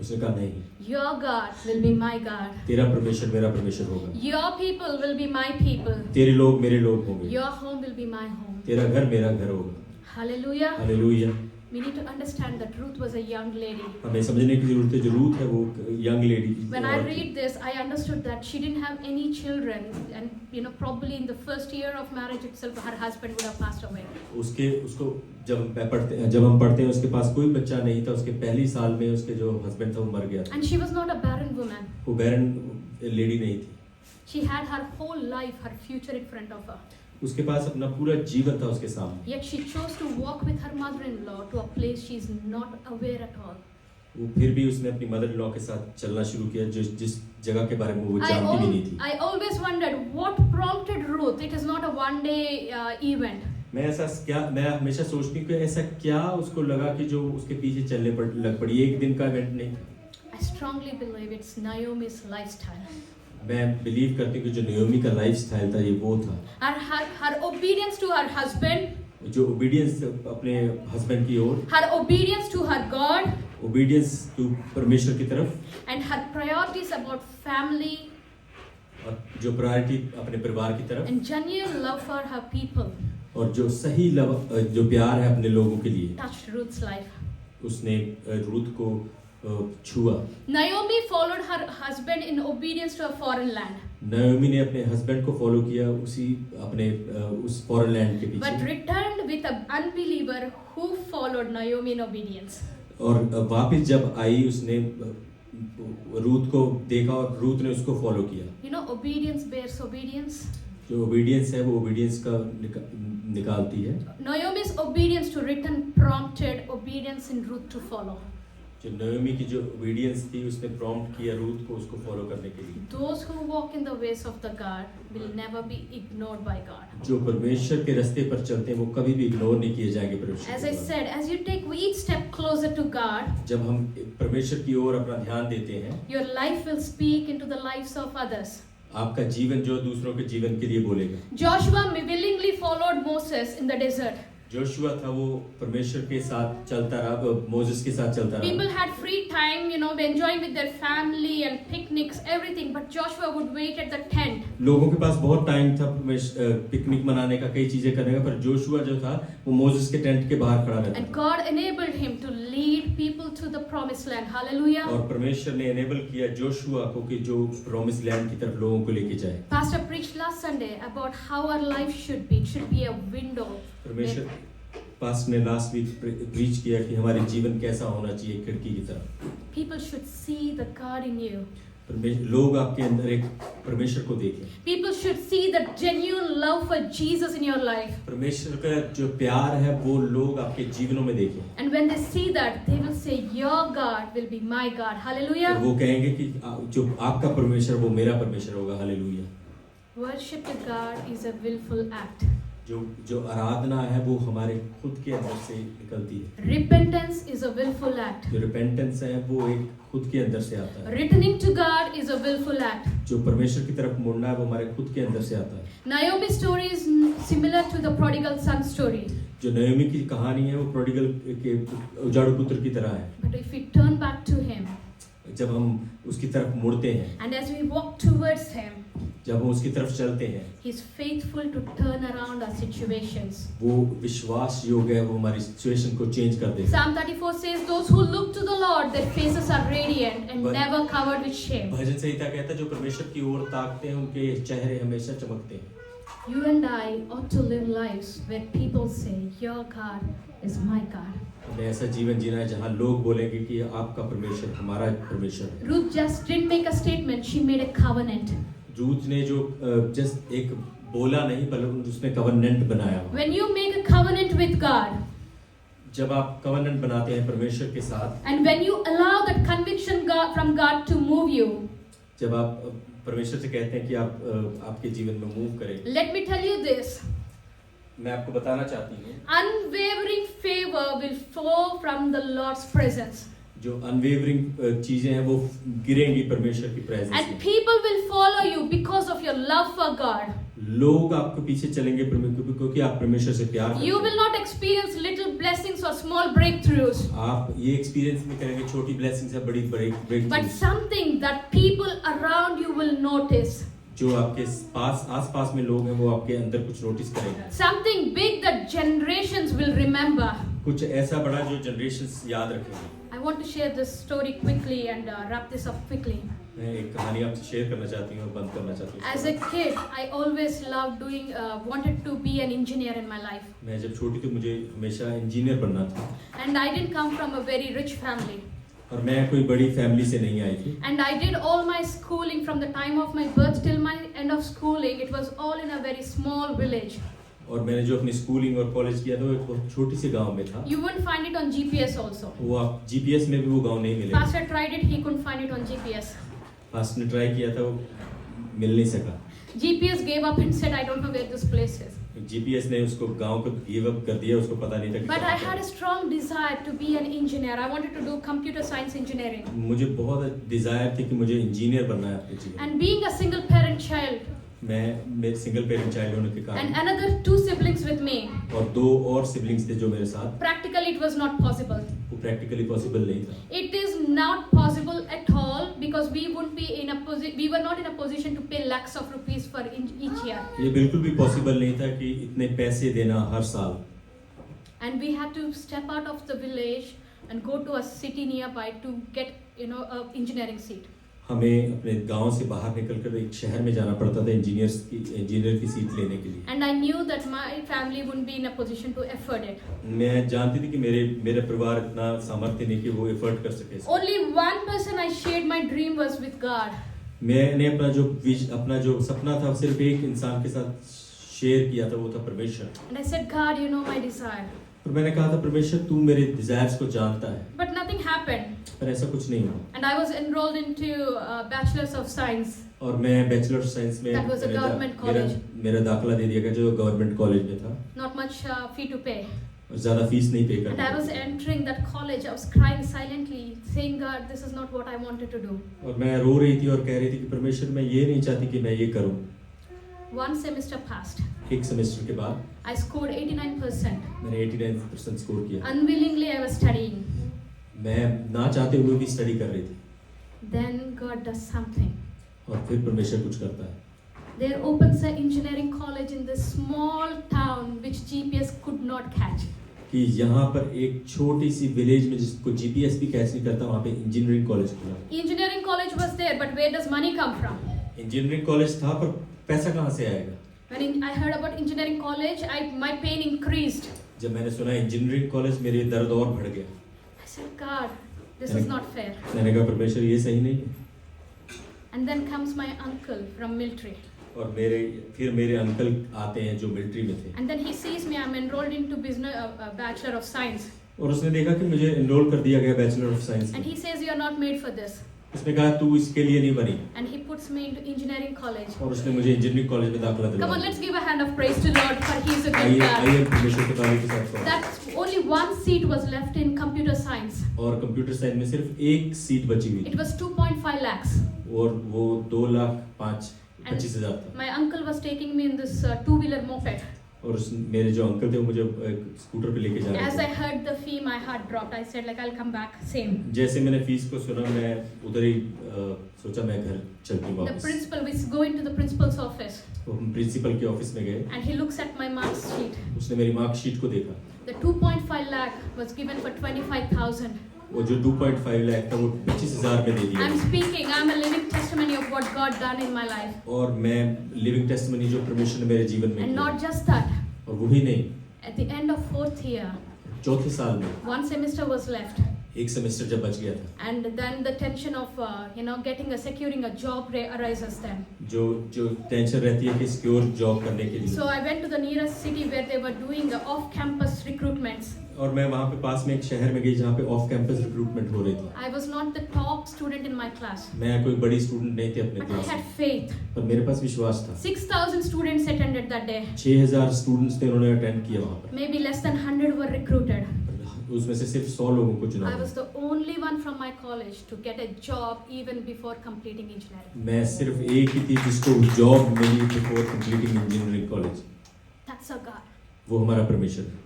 B: उसने कहा नहीं,
A: your God will be my God.
B: तेरा परमेश्वर मेरा परमेश्वर होगा,
A: Your people will be my people.
B: तेरे लोग मेरे लोग होंगे,
A: Your home will be my home."
B: तेरा घर मेरा घर होगा।
A: Hallelujah.
B: Hallelujah.
A: We need to understand that Ruth was a young lady.
B: हमें समझने की जरूरत है, जो रूथ है वो young lady.
A: When I read this, I understood that she didn't have any children, and probably in the first year of marriage itself, her husband would have passed away.
B: उसको जब हम पढ़ते हैं उसके पास कोई बच्चा नहीं था, उसके पहली साल में उसके जो हस्बैंड था वो मर गया था।
A: And she was not a barren woman.
B: वो बैरन लेडी नहीं थी,
A: She had her whole life, her future in front of her.
B: उसके पास अपना पूरा जीवन था उसके सामने।
A: Yet she chose to walk with her mother-in-law to a place she is not aware at all.
B: वो फिर भी उसने अपनी मदर इन लॉ के साथ चलना शुरू किया, जिस जगह के बारे में वो जानती भी नहीं थी।
A: I always wondered what prompted Ruth. It is not a one-day event.
B: मैं हमेशा सोचती हूँ कि ऐसा क्या उसको लगा कि जो उसके पीछे चलने लग पड़ी, एक दिन का इवेंट नहीं था।
A: I strongly believe it's Naomi's lifestyle.
B: मैं बिलीव करती हूँ कि जो नयोमी का लाइफस्टाइल था ये वो था।
A: Her obedience to her husband,
B: जो ओबीडियंस अपने हस्बैंड की ओर,
A: her obedience to her God,
B: obedience to परमेश्वर की तरफ,
A: and her priorities about family
B: और जो प्रायोरिटी अपने परिवार की तरफ,
A: and genuine love for her people
B: और जो सही जो प्यार है अपने लोगों के लिए,
A: touched Ruth's life.
B: उसने रूथ को छुआ।
A: Naomi followed her husband in obedience to a foreign land,
B: नयोमी ने अपने हस्बैंड को फॉलो किया उसी अपने उस फॉरेन लैंड के
A: but
B: पीछे,
A: returned with an unbeliever who followed Naomi in obedience.
B: और वापस जब आई उसने रूथ को देखा और रूथ ने उसको फॉलो किया।
A: You know, obedience bears obedience.
B: जो ओबीडियंस है वो ओबीडियंस का निकालती है।
A: Naomi's obedience to return prompted obedience in Ruth to follow.
B: जो नयोमी की जो ओबीडियंस थी उसने प्रॉम्प्ट किया रूथ को उसको फॉलो करने के लिए।
A: Those who walk in the ways of the God will never be ignored by God.
B: जो परमेश्वर के रास्ते पर चलते हैं वो कभी भी इग्नोर नहीं किए जाएंगे परमेश्वर
A: As
B: के
A: I
B: द्वारा।
A: said, as you take each step closer to God,
B: जब हम परमेश्वर की ओर अपना ध्यान देते हैं,
A: your life will speak into the lives of others.
B: आपका जीवन जो दूसरों के जीवन के लिए बोलेगा।
A: Joshua willingly followed Moses in the desert.
B: Joshua था वो परमेश्वर के साथ चलता रहा, मोसेस के साथ चलता
A: People
B: रहा।
A: had free time, you know, enjoying with their family and picnics, everything. But Joshua would wait at the tent.
B: लोगों के पास बहुत टाइम था पिकनिक मनाने का, कई चीजें करने का, पर जोशुआ जो था वो मोसेस के टेंट के बाहर खड़ा रहता
A: And
B: था।
A: God enabled him to lead people to the promised land. Hallelujah.
B: और परमेश्वर ने एनेबल किया जोशुआ को कि जो प्रॉमिस लैंड की तरफ लोगों को लेके जाए।
A: Pastor preached last Sunday about how our life should be. It should be a window.
B: परमेश्वर पास्ट ने लास्ट वीक प्रीच किया कि हमारे जीवन कैसा होना चाहिए, खिड़की की तरफ।
A: People should see the God in you.
B: लोग आपके अंदर एक परमेश्वर को देखें।
A: People should see the genuine love for Jesus in your life.
B: परमेश्वर का जो प्यार है वो लोग आपके जीवनों में देखें।
A: And when they see that, they will say, "Your God will be my God." Hallelujah.
B: वो कहेंगे कि जो आपका परमेश्वर वो मेरा परमेश्वर होगा। Hallelujah.
A: Worship to God is a willful act.
B: जो आराधना है वो हमारे खुद के अंदर से निकलती है।
A: Repentance is a willful act.
B: जो रिपेंटेंस है वो एक खुद के अंदर से आता है।
A: Returning to God is a willful act.
B: जो परमेश्वर की तरफ मुड़ना है वो हमारे खुद के अंदर से आता है।
A: Naomi's story is similar to the prodigal son story.
B: जो नयोमी की कहानी है वो प्रोडिगल के उजाड़ू पुत्र की तरह है।
A: But if we turn back to him,
B: जब हम उसकी तरफ मुड़ते हैं,
A: and as we walk towards him,
B: जब हम उसकी तरफ चलते हैं,
A: he's faithful to turn around our situations.
B: वो विश्वास योग्य है, वो हमारी सिचुएशन को चेंज कर देगा।
A: Psalm 34 says, "Those who look to the Lord, their faces are radiant and never covered with shame."
B: भजन संहिता कहता है जो परमेश्वर की ओर ताकते हैं उनके चेहरे हमेशा चमकते हैं।
A: You and I ought to live lives where people say, "Your God is my God."
B: हमें ऐसा जीवन जीना है जहाँ लोग बोलेंगे कि आपका परमेश्वर हमारा परमेश्वर है।
A: Ruth just didn't make a statement, she made a covenant.
B: Ruth ने जो जस्ट एक बोला नहीं बल्कि उसने कवनेंट बनाया।
A: When you make a covenant with God,
B: जब आप कवनेंट बनाते हैं परमेश्वर के साथ,
A: and when you allow that conviction from God to move you,
B: जब आप परमेश्वर से कहते हैं कि आप आपके जीवन में मूव करें,
A: let me tell you this,
B: मैं आपको बताना चाहती हूँ
A: unwavering favor will flow from the Lord's presence.
B: जो अनवेवरिंग चीजें हैं वो गिरेंगी परमेश्वर की प्रेजेंस
A: And
B: में।
A: people will follow you because of your love for God.
B: लोग आपके पीछे चलेंगे क्योंकि आप परमेश्वर से प्यार करते
A: You
B: हैं।
A: will not experience little blessings or small breakthroughs,
B: आप ये एक्सपीरियंस में करेंगे छोटी ब्लेसिंग्स है, बड़ी break
A: but something that people around you will notice.
B: जो आपके पास आसपास में लोग हैं वो आपके अंदर कुछ नोटिस करेंगे।
A: Something big that generations will remember.
B: कुछ ऐसा बड़ा जो जनरेशंस याद रखेंगे।
A: I want to share this story quickly and wrap this up quickly.
B: मैं एक कहानी आपसे शेयर करना चाहती हूँ और बंद करना चाहती हूँ।
A: As a kid, I always loved wanted to be an engineer in my life.
B: मैं जब छोटी थी मुझे हमेशा इंजीनियर बनना था।
A: And I didn't come from a very rich family.
B: और मैं कोई बड़ी फैमिली से नहीं आई थी।
A: And I did all my schooling from the time of my birth till my end of schooling. It was all in a very small village.
B: और मैंने जो अपनी स्कूलिंग और कॉलेज किया था वो एक बहुत छोटी सी गांव में था।
A: You won't find it on GPS also.
B: वो आप जीपीएस में भी वो गांव नहीं मिलेगा।
A: Pastor tried it, he couldn't find it on GPS.
B: Past ने ट्राई किया था वो मिल नहीं सका।
A: GPS gave up and said, "I don't know where this place is."
B: GPS ने उसको गांव को गिव अप कर दिया, उसको पता नहीं था कि
A: But I
B: कहाँ
A: had a strong desire to be an engineer. I wanted to do computer science engineering.
B: है। मुझे बहुत डिजायर थी कि मुझे इंजीनियर बनना है अपने जीवन में।
A: And being a single parent child,
B: मैं सिंगल पेरेंट चाइल्ड होने के
A: and
B: कारण
A: another 2 siblings with me,
B: और 2 और सिबलिंग्स थे जो मेरे साथ,
A: practically it was not possible.
B: वो प्रैक्टिकली पॉसिबल नहीं था।
A: It is not possible at all because we were not in a position to pay lakhs of rupees for each year.
B: ये बिल्कुल भी पॉसिबल नहीं था कि इतने पैसे देना हर साल।
A: And we had to step out of the village and go to a city nearby to get a engineering seat.
B: हमें अपने गांव से बाहर निकलकर एक शहर में जाना पड़ता था इंजीनियर की सीट लेने के लिए।
A: And I knew that my family wouldn't be in a position to afford it.
B: मैं जानती थी कि मेरे परिवार इतना सामर्थ्य नहीं कि वो एफर्ट कर सके।
A: Only one person I shared my dream was with God.
B: मैंने अपना जो सपना था सिर्फ एक इंसान के साथ शेयर किया था, वो था परमेश्वर।
A: And I said, God, you know my desire.
B: और मैंने कहा था परमेश्वर तू मेरे डिजायर्स को जानता है।
A: But nothing happened.
B: पर ऐसा कुछ नहीं हुआ।
A: And I was enrolled into Bachelor's of Science.
B: और मैं बैचलर ऑफ साइंस में
A: That was a government college.
B: मेरा दाखिला दे दिया गया जो गवर्नमेंट कॉलेज में था।
A: Not much fee to pay.
B: और ज्यादा फीस नहीं पे
A: And I
B: करना।
A: was entering that college. I was crying silently, saying, God, this is not what I wanted to do.
B: और मैं रो रही थी और कह रही थी कि परमेश्वर मैं ये नहीं चाहती कि मैं ये करूं।
A: One semester passed.
B: एक सेमेस्टर के बाद
A: I scored 89%.
B: मैंने 89% स्कोर किया।
A: Unwillingly, I was studying.
B: मैं ना चाहते हुए भी स्टडी कर रही थी।
A: Then God does something.
B: और फिर परमेश्वर कुछ करता है।
A: There opens an engineering college in this small town which GPS could not catch.
B: कि यहाँ पर एक छोटी सी विलेज में जिसको जीपीएस भी कैच नहीं करता वहाँ पे इंजीनियरिंग कॉलेज खुला।
A: Engineering college was there, but where does money come from?
B: Engineering college था पर पैसा कहाँ से आएगा?
A: When I heard about engineering college, my pain increased.
B: जब मैंने सुना इंजीनियरिंग कॉलेज मेरे दर्द और बढ़ गया।
A: I said, God, this is not fair.
B: मैंने कहा परमेश्वर ये सही नहीं है।
A: And then comes my uncle from military.
B: और फिर मेरे अंकल आते हैं जो मिलिट्री में थे।
A: And then he sees me, I'm enrolled into Bachelor of Science.
B: और उसने देखा कि मुझे एनरोल कर दिया गया बैचलर ऑफ साइंस
A: And
B: में।
A: he says, you are not made for this.
B: उसने कहा तू इसके लिए नहीं बनी।
A: And he puts me into engineering college.
B: और उसने मुझे इंजीनियरिंग कॉलेज में दाखिला दिलाया।
A: Come on, let's give a hand of praise to Lord for He is a good God.
B: आइए परमेश्वर के तारीफ के साथ।
A: That only one seat was left in computer science.
B: और कंप्यूटर साइंस में सिर्फ एक सीट बची हुई।
A: It was 2.5 lakhs.
B: और वो 2,25,000 था।
A: My uncle was taking me in this two-wheeler moped.
B: और मेरे जो अंकल थे वो मुझे स्कूटर पे लेके जा रहे थे।
A: As I heard the fee, my heart dropped. I said, like, I'll come back. Same.
B: जैसे मैंने फीस को सुना मैं उधर ही सोचा मैं घर चलती हूँ
A: The
B: वापस।
A: principal, we go into the principal's office.
B: तो हम प्रिंसिपल के ऑफिस में गए।
A: And he looks at my mark sheet.
B: उसने मेरी मार्कशीट को देखा।
A: The 2.5 lakh was given for 25,000.
B: वो जो 2.5 लाख था वो 25,000 में दे दिया।
A: I'm speaking. I'm a living testimony of what God done in my life.
B: और मैं लिविंग टेस्टिमनी जो परमेश्वर ने मेरे जीवन में
A: And
B: किया।
A: not just that.
B: और वो ही नहीं,
A: At the end of 4th year,
B: चौथे साल में
A: one semester was left.
B: एक सेमेस्टर जब बच गया था।
A: And then the tension of securing a job arises then.
B: जो टेंशन रहती है कि सिक्योर जॉब करने के लिए।
A: So I went to the nearest city where they were doing off-campus recruitments.
B: और मैं वहाँ पे पास में एक शहर में गई जहाँ पे ऑफ कैंपस रिक्रूटमेंट हो रही थी।
A: I was not the top student in my class.
B: मैं कोई बड़ी स्टूडेंट नहीं थी अपने
A: But I
B: क्लास
A: had
B: में,
A: faith.
B: पर मेरे पास विश्वास था।
A: 6,000 students attended that day.
B: 6,000 students थे, उन्होंने अटेंड किया वहाँ पर।
A: Maybe less than 100 were recruited.
B: उसमें से सिर्फ 100 लोगों को चुना
A: I was
B: गया।
A: the only one from my college to get a job even before completing engineering.
B: मैं सिर्फ एक ही थी जिसको जॉब मिली before completing engineering college.
A: That's our God.
B: वो हमारा परमेश्वर है।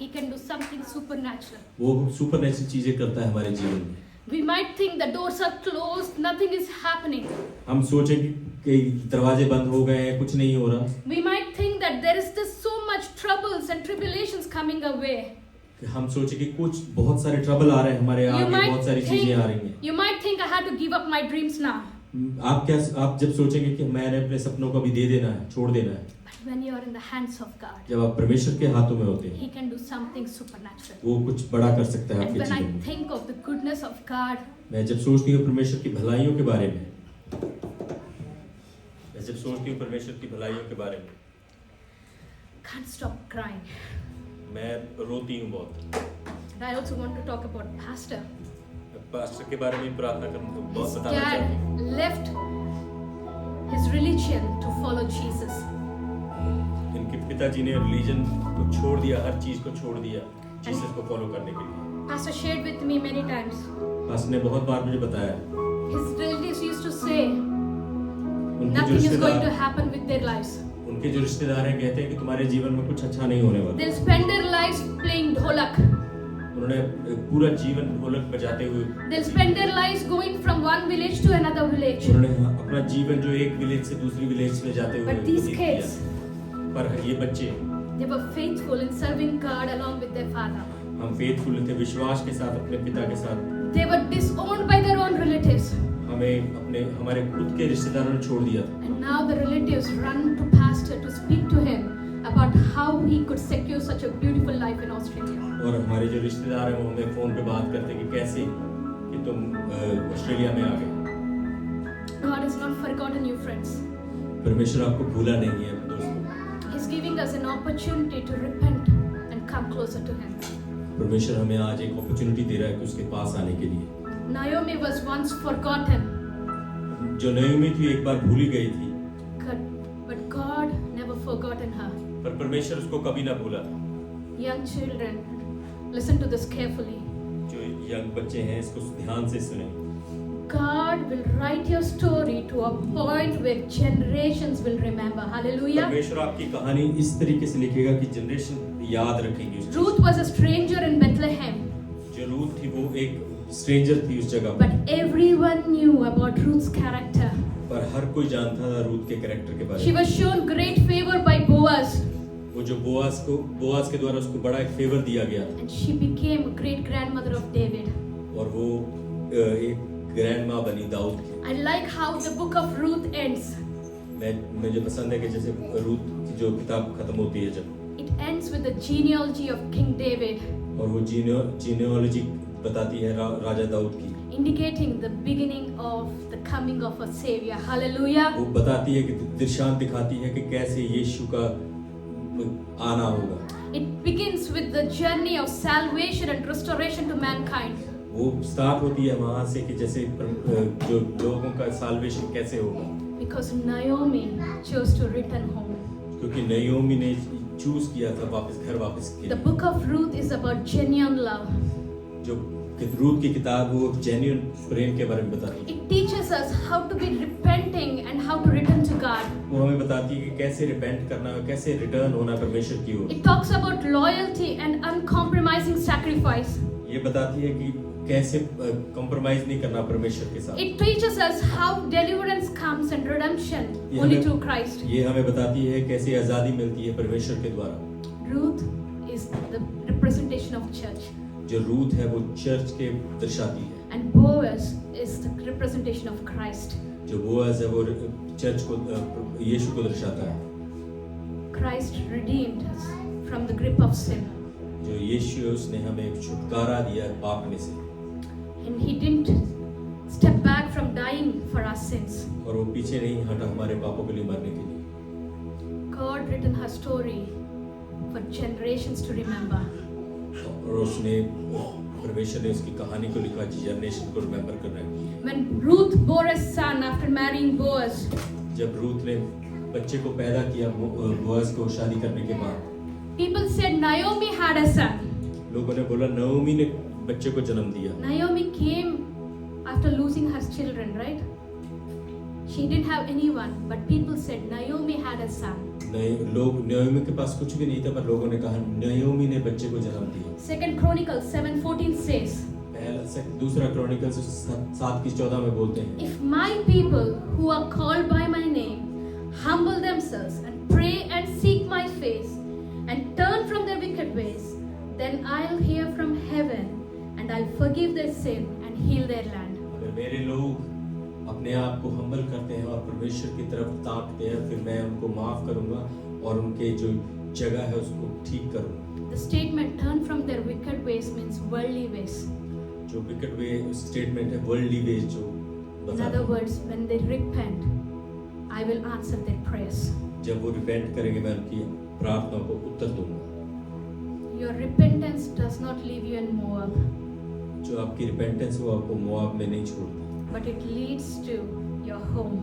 A: He can do something supernatural.
B: वो सुपरनेचुरल चीजें करता है हमारे जीवन में।
A: We might think the doors are closed, nothing is happening.
B: हम सोचें कि दरवाजे बंद हो गए हैं, कुछ नहीं हो रहा।
A: We might think that there is this so much troubles and tribulations coming our way.
B: हम सोचें कि कुछ बहुत सारे ट्रबल आ रहे हैं हमारे आगे, बहुत सारी चीजें आ रही हैं।
A: You might think I had to give up my dreams now.
B: आप जब सोचेंगे कि मैंने अपने सपनों को भी दे देना है, छोड़ देना है।
A: But when you are in the hands of God,
B: जब आप परमेश्वर के हाथों में होते हैं,
A: He can do something supernatural.
B: वो कुछ बड़ा कर सकता है
A: And
B: आपके
A: when I
B: जीवन में।
A: think of the goodness of God,
B: मैं जब सोचती हूँ परमेश्वर की भलाइयों के बारे में, मैं जब सोचती हूँ परमेश्वर की भलाइयों के बारे में,
A: can't stop crying.
B: मैं रोती हूँ बहुत।
A: And I also want to talk about Pastor.
B: Pastor के बारे में प्रार्थना करना तो
A: His
B: बहुत बताना चाहती हूँ।
A: dad left his religion to follow Jesus.
B: इनके पिताजी ने रिलीजन को छोड़ दिया, हर चीज को छोड़ दिया जीसस को फॉलो करने के लिए।
A: Pastor shared with me many times.
B: Pastor ने बहुत बार मुझे बताया,
A: His relatives used to say,
B: उनके जो
A: nothing is going to
B: रिश्तेदार
A: happen with their lives.
B: उनके जो रिश्तेदार हैं कहते हैं कि तुम्हारे जीवन में कुछ अच्छा नहीं होने वाला।
A: They'll spend their lives playing dholak.
B: उन्होंने पूरा जीवन ढोलक बजाते हुए
A: They'll spend their lives going from one village to another village.
B: उन्होंने अपना जीवन जो एक विलेज से दूसरी विलेज में जाते हुए
A: But these
B: व्यतीत किया।
A: kids,
B: पर ये बच्चे
A: they were faithful in serving God along with their father.
B: हम फेथफुल थे विश्वास के साथ अपने पिता के साथ।
A: They were disowned by their own relatives.
B: हमारे खुद के रिश्तेदारों ने छोड़ दिया।
A: And now the relatives run to pastor to speak to him about how he could secure such a beautiful life in Australia.
B: और हमारे जो रिश्तेदार हैं वो हमें फोन पे बात करते हैं कि कैसे कि तुम ऑस्ट्रेलिया में आ गए।
A: God has not forgotten you, friends.
B: परमेश्वर आपको भूला नहीं है दोस्तों।
A: He's giving us an opportunity to repent and come closer to him.
B: परमेश्वर हमें आज एक अपॉर्चुनिटी दे रहा है कि उसके पास आने के लिए।
A: Naomi was once forgotten,
B: जो नयोमी थी एक बार भूली गई थी,
A: but God never forgotten her.
B: पर परमेश्वर उसको कभी ना भूला।
A: Young children, listen to this carefully.
B: जो यंग बच्चे हैं इसको ध्यान से सुने।
A: God will write your story to a point where generations will remember. Hallelujah.
B: परमेश्वर आपकी कहानी इस तरीके से लिखेगा कि जनरेशन याद रखेंगे उस चीज़
A: Ruth was a stranger in Bethlehem,
B: को। जो रूथ थी वो एक स्ट्रेंजर थी उस जगह पर,
A: but everyone knew about Ruth's character.
B: पर हर कोई जानता था रूथ के कैरेक्टर के बारे
A: She
B: में।
A: was shown great favor by Boaz,
B: वो जो बोआज के द्वारा उसको बड़ा एक फेवर दिया गया
A: and she became a great grandmother of David.
B: और वो एक ग्रैंड माँ बनी दाऊद की।
A: I like how the book of Ruth ends.
B: मुझे पसंद है कि जैसे रूथ की जो किताब खत्म होती है जब,
A: It ends with the genealogy of King David,
B: और वो जीनियोलॉजी बताती है राजा दाऊद की।
A: indicating the beginning of the coming of a savior. Hallelujah.
B: वो बताती है कि दृष्टांत दिखाती है कि कैसे यीशु का आना होगा।
A: It begins with the journey of salvation and restoration to mankind.
B: वो स्टार्ट होती है वहां से कि जैसे जो लोगों का साल्वेशन कैसे होगा,
A: Because Naomi chose to return home.
B: क्योंकि नयोमी ने चूज किया था घर वापस के
A: The
B: लिए।
A: book of Ruth is about genuine love.
B: जो रूथ की किताब वो जेन्युइन प्रेम के बारे में बताती है।
A: It teaches us how to be repenting and how to return to God.
B: वो हमें बताती है कि कैसे रिपेंट करना है, कैसे रिटर्न होना परमेश्वर की ओर।
A: It talks about loyalty and uncompromising sacrifice.
B: ये बताती है कि कैसे कॉम्प्रोमाइज नहीं करना परमेश्वर के साथ।
A: It teaches us how deliverance comes and redemption
B: ये
A: only
B: हमें-
A: through Christ.
B: ये हमें बताती है कैसे आजादी मिलती है परमेश्वर के द्वारा।
A: Ruth is the representation of church,
B: जो रूथ है वो चर्च के दर्शाती है,
A: and Boaz is the representation of Christ.
B: जो बोआज है वो चर्च को यीशु को दर्शाता है।
A: Christ redeemed us from the grip of sin,
B: जो यीशु है उसने हमें छुटकारा दिया पाप में से,
A: and he didn't step back from dying for our sins.
B: और वो पीछे नहीं हटा हमारे पापों के लिए मरने के लिए।
A: God written her story for generations to remember.
B: और उसने परमेश्वर ने उसकी कहानी को लिखा जनरेशन को रिमेम्बर कर रहा है।
A: When Ruth bore a son after marrying Boaz,
B: जब रूथ ने बच्चे को पैदा किया बोआज को शादी करने के बाद,
A: people said Naomi had a son.
B: लोगों ने बोला नयोमी ने बच्चे को जन्म दिया।
A: Naomi came after losing her children, right? She didn't have anyone, but people said Naomi had a son.
B: लोग नयोमी के पास कुछ भी नहीं था, पर लोगों ने कहा नयोमी ने बच्चे को जन्म दिया।
A: Second Chronicles 7:14 says,
B: दूसरा क्रॉनिकल्स 7:14 में बोलते हैं,
A: if my people who are called by my name humble themselves and pray and seek my face and turn from their wicked ways, then I'll hear from heaven and I'll forgive their sin and heal their land.
B: अगर मेरे लोग अपने आप को humble करते हैं और परमेश्वर की तरफ ताकते हैं, फिर मैं उनको माफ करूंगा और उनके जो जगह है उसको ठीक करूंगा।
A: The statement turn from their wicked ways means worldly ways.
B: जो विकेट वे स्टेटमेंट है वर्ल्डली वेज जो
A: In
B: बताता
A: other
B: है।
A: words, when they repent, I will answer their prayers.
B: जब वो रिपेंट करेंगे मैं उनकी प्रार्थना को उत्तर दूंगा।
A: Your repentance does not leave you in Moab,
B: जो आपकी रिपेंटेंस वो आपको मोआब में नहीं छोड़ती,
A: but it leads to your home.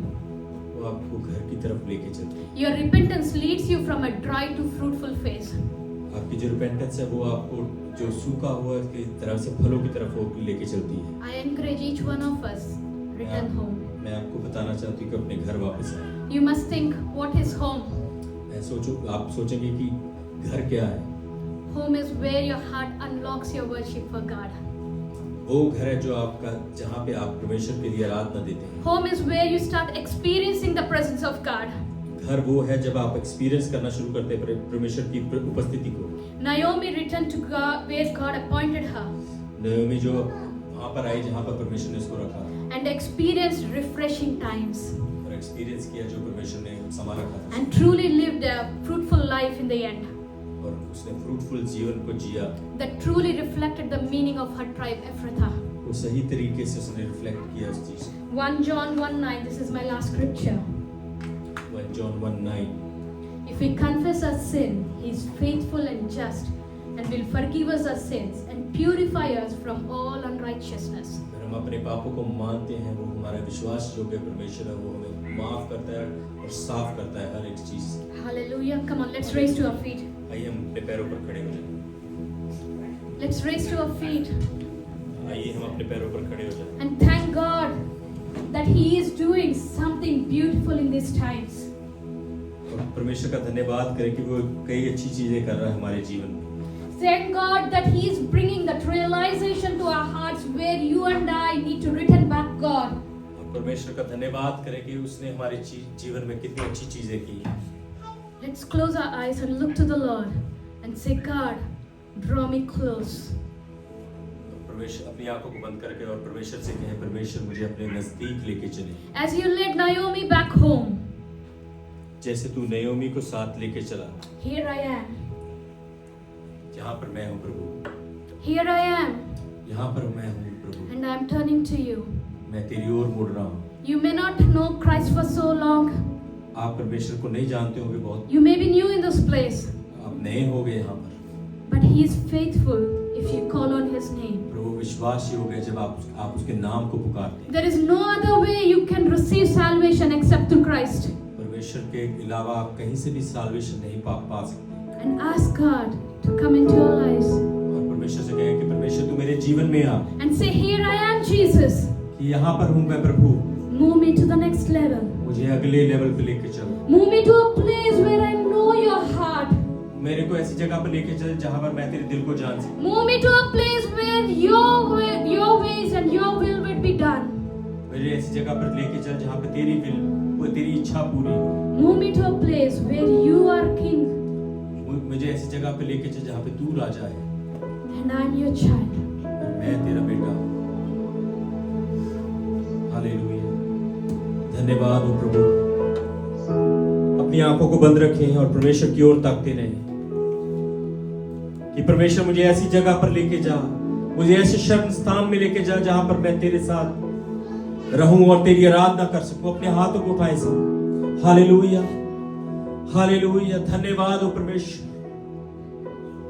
B: वो आपको घर की तरफ लेके चलती है।
A: Your repentance leads you from a dry to fruitful phase.
B: आपकी जो रिपेंटेंस है वो आपको जो सूखा हुआ की तरफ से फलों की तरफ वो लेके चलती है।
A: I encourage each one of us, return home.
B: मैं आपको बताना चाहती हूँ कि अपने घर वापस आए।
A: You must think, what is home?
B: आप सोचेंगे कि घर क्या है?
A: Home is where your heart unlocks your worship for God.
B: वो घर है जो आपका, जहाँ पे आप परमेश्वर के लिए आराधना देते हैं।
A: Home is where you start experiencing the presence of God.
B: घर वो है जब आप एक्सपीरियंस करना शुरू करते हैं परमेश्वर की उपस्थिति को।
A: Naomi returned to God where God appointed her
B: नयोमी जो वहाँ पर आई जहाँ पर परमेश्वर ने उसको रखा
A: and experienced refreshing times
B: और एक्सपीरियंस किया जो परमेश्वर ने संभाल रखा था
A: and truly lived a fruitful life in the end
B: और उसने फ्रूटफुल जीवन को जिया।
A: that truly reflected the meaning of her tribe Ephrathah.
B: वो सही तरीके से उसने रिफ्लेक्ट किया उस चीज को।
A: 1 John 1:9, this is my last scripture.
B: 1 John 1:9
A: If we confess our sin, he is faithful and just and will forgive us our sins and purify us from all unrighteousness.
B: अगर हम अपने पापों को मानते हैं, वो हमारा विश्वास योग्य परमेश्वर है, वो हमें माफ करता है और साफ करता है हर एक चीज से।
A: Hallelujah. Come on, let's raise to our feet.
B: आइए हम अपने पैरों पर खड़े हो जाएं।
A: Let's raise to our feet
B: आइए हम अपने पैरों पर खड़े हो जाएं
A: and thank God that he is doing something beautiful in these times.
B: और परमेश्वर का धन्यवाद करें कि वो कई अच्छी चीजें कर रहा है हमारे जीवन में।
A: Thank God that he is bringing that realization to our hearts where you and I need to return back God.
B: और परमेश्वर का धन्यवाद करें कि उसने हमारे जीवन में कितनी अच्छी चीजें की।
A: Let's close our eyes and look to the Lord and say, God, draw me close.
B: परमेश्वर अपनी आंखों को बंद करके और परमेश्वर से कहें, परमेश्वर मुझे अपने नजदीक लेके चले।
A: As you led Naomi back home,
B: जैसे तू नयोमी को साथ लेके चला।
A: here I am.
B: यहाँ पर मैं हूँ प्रभु।
A: Here I am.
B: यहाँ पर मैं हूँ प्रभु।
A: And I am turning to you.
B: मैं तेरी ओर मुड़ रहा हूँ।
A: You may not know Christ for so long.
B: आप परमेश्वर को नहीं जानते होंगे बहुत।
A: You may be new in this place.
B: आप नए हो गए यहाँ पर।
A: But he is faithful if you call on his name.
B: प्रभु विश्वासी हो गए जब आप उसके नाम को पुकारते हैं।
A: There is no other way you can receive salvation except through Christ.
B: परमेश्वर के अलावा आप कहीं से भी साल्वेशन नहीं पा सकते।
A: And ask God to come into your lives.
B: और परमेश्वर से कहें कि परमेश्वर तू मेरे जीवन में आ।
A: And say, here I am, Jesus.
B: कि यहाँ पर हूँ मैं प्रभु।
A: Move me to the next level.
B: मुझे अगले लेवल पे लेके चल।
A: Move me to a place where I know your heart.
B: मेरे को ऐसी जगह पर लेके चल जहाँ पर मैं तेरे दिल को जान सकूं।
A: Move me to a place where your ways and your will will be done.
B: मुझे ऐसी जगह पर लेके चल जहाँ पे तेरी विल, वो तेरी इच्छा पूरी हो।
A: Move me to a place where you are king.
B: मुझे ऐसी जगह पे लेके चल जहाँ पे तू राजा है।
A: And I'm your child.
B: और मैं तेरा बेटा हूँ। हालेलुया। धन्यवाद हो प्रभु। अपनी आंखों को बंद रखें और परमेश्वर की ओर ताकते रहें कि परमेश्वर मुझे ऐसी जगह पर लेके जा, मुझे ऐसे शरण स्थान में लेके जा जहां पर मैं तेरे साथ रहूं और तेरी आराधना कर सकूं। अपने हाथों को उठाएं सब। Hallelujah, hallelujah. धन्यवाद हो परमेश्वर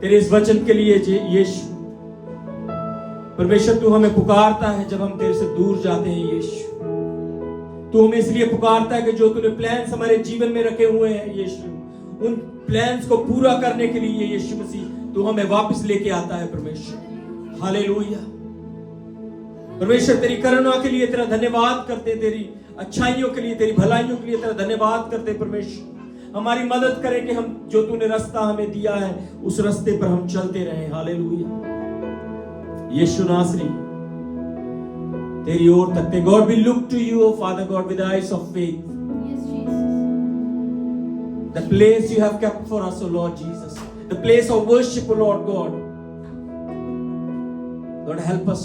B: तेरे इस वचन के लिए। यीशु परमेश्वर तू हमें पुकारता है जब हम तेरे से दूर जाते हैं। यीशु तू हमें इसलिए पुकारता है कि जो तूने प्लान्स हमारे जीवन में रखे हुए हैं यीशु, उन प्लान्स को पूरा करने के लिए यीशु मसीह तू हमें वापस लेके आता है परमेश्वर। हालेलुया। परमेश्वर तेरी करुणा के लिए तेरा धन्यवाद करते, तेरी अच्छाइयों के लिए, तेरी भलाइयों के लिए तेरा धन्यवाद करते। परमेश्वर हमारी मदद करे कि हम जो तूने रास्ता हमें दिया है उस रास्ते पर हम चलते रहें। हालेलुया। यीशु नासरी तेरी ओर तकते। God, we look to you, oh Father God, with eyes of faith.
A: Yes, Jesus.
B: The place you have kept for us, oh Lord Jesus. The place of worship, oh Lord God. Lord, help us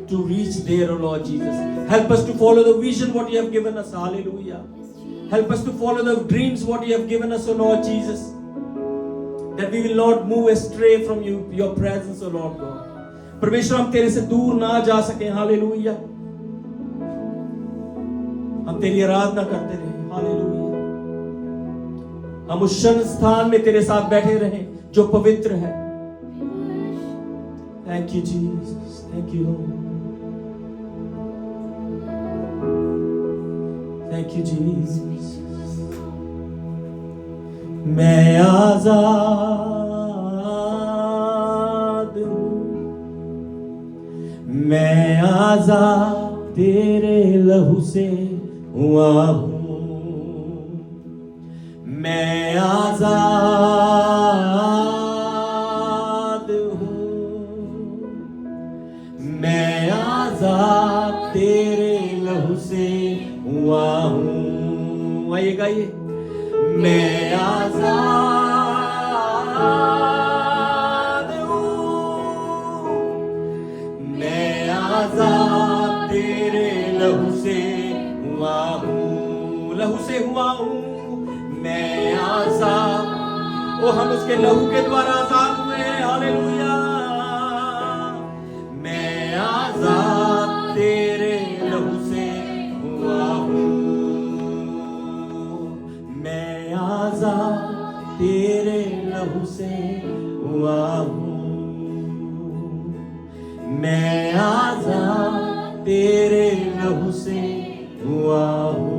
B: to reach there, oh Lord Jesus. Help us to follow the vision what you have given us. Hallelujah. Help us to follow the dreams what you have given us, oh Lord Jesus. That we will not move astray from you, your presence, oh Lord God. परमेश्वर हम तेरे से दूर ना जा सके। Hallelujah. हम तेरी आराधना करते रहे। हालेलुया। हम उस क्षण स्थान में तेरे साथ बैठे रहे जो पवित्र है। Thank you Jesus, thank you Lord, thank you Jesus. मैं आजाद हूँ, मैं आजाद तेरे लहू से हुआ हूँ। मैं आजाद तेरे लहू से हुआ हूँ। आइए गाइए। मैं आजाद हूँ, मैं आजाद तेरे लहू से हुआ हूँ, लहू से हुआ हूँ, मैं आजाद। ओ हम उसके लहू के द्वारा आजाद हुए हैं। हालेलुया। मैं आजाद तेरे लहू से हुआ हूँ, मैं आजाद तेरे लहू से हुआ हूँ, मैं आजाद तेरे लहू से हुआ हूँ।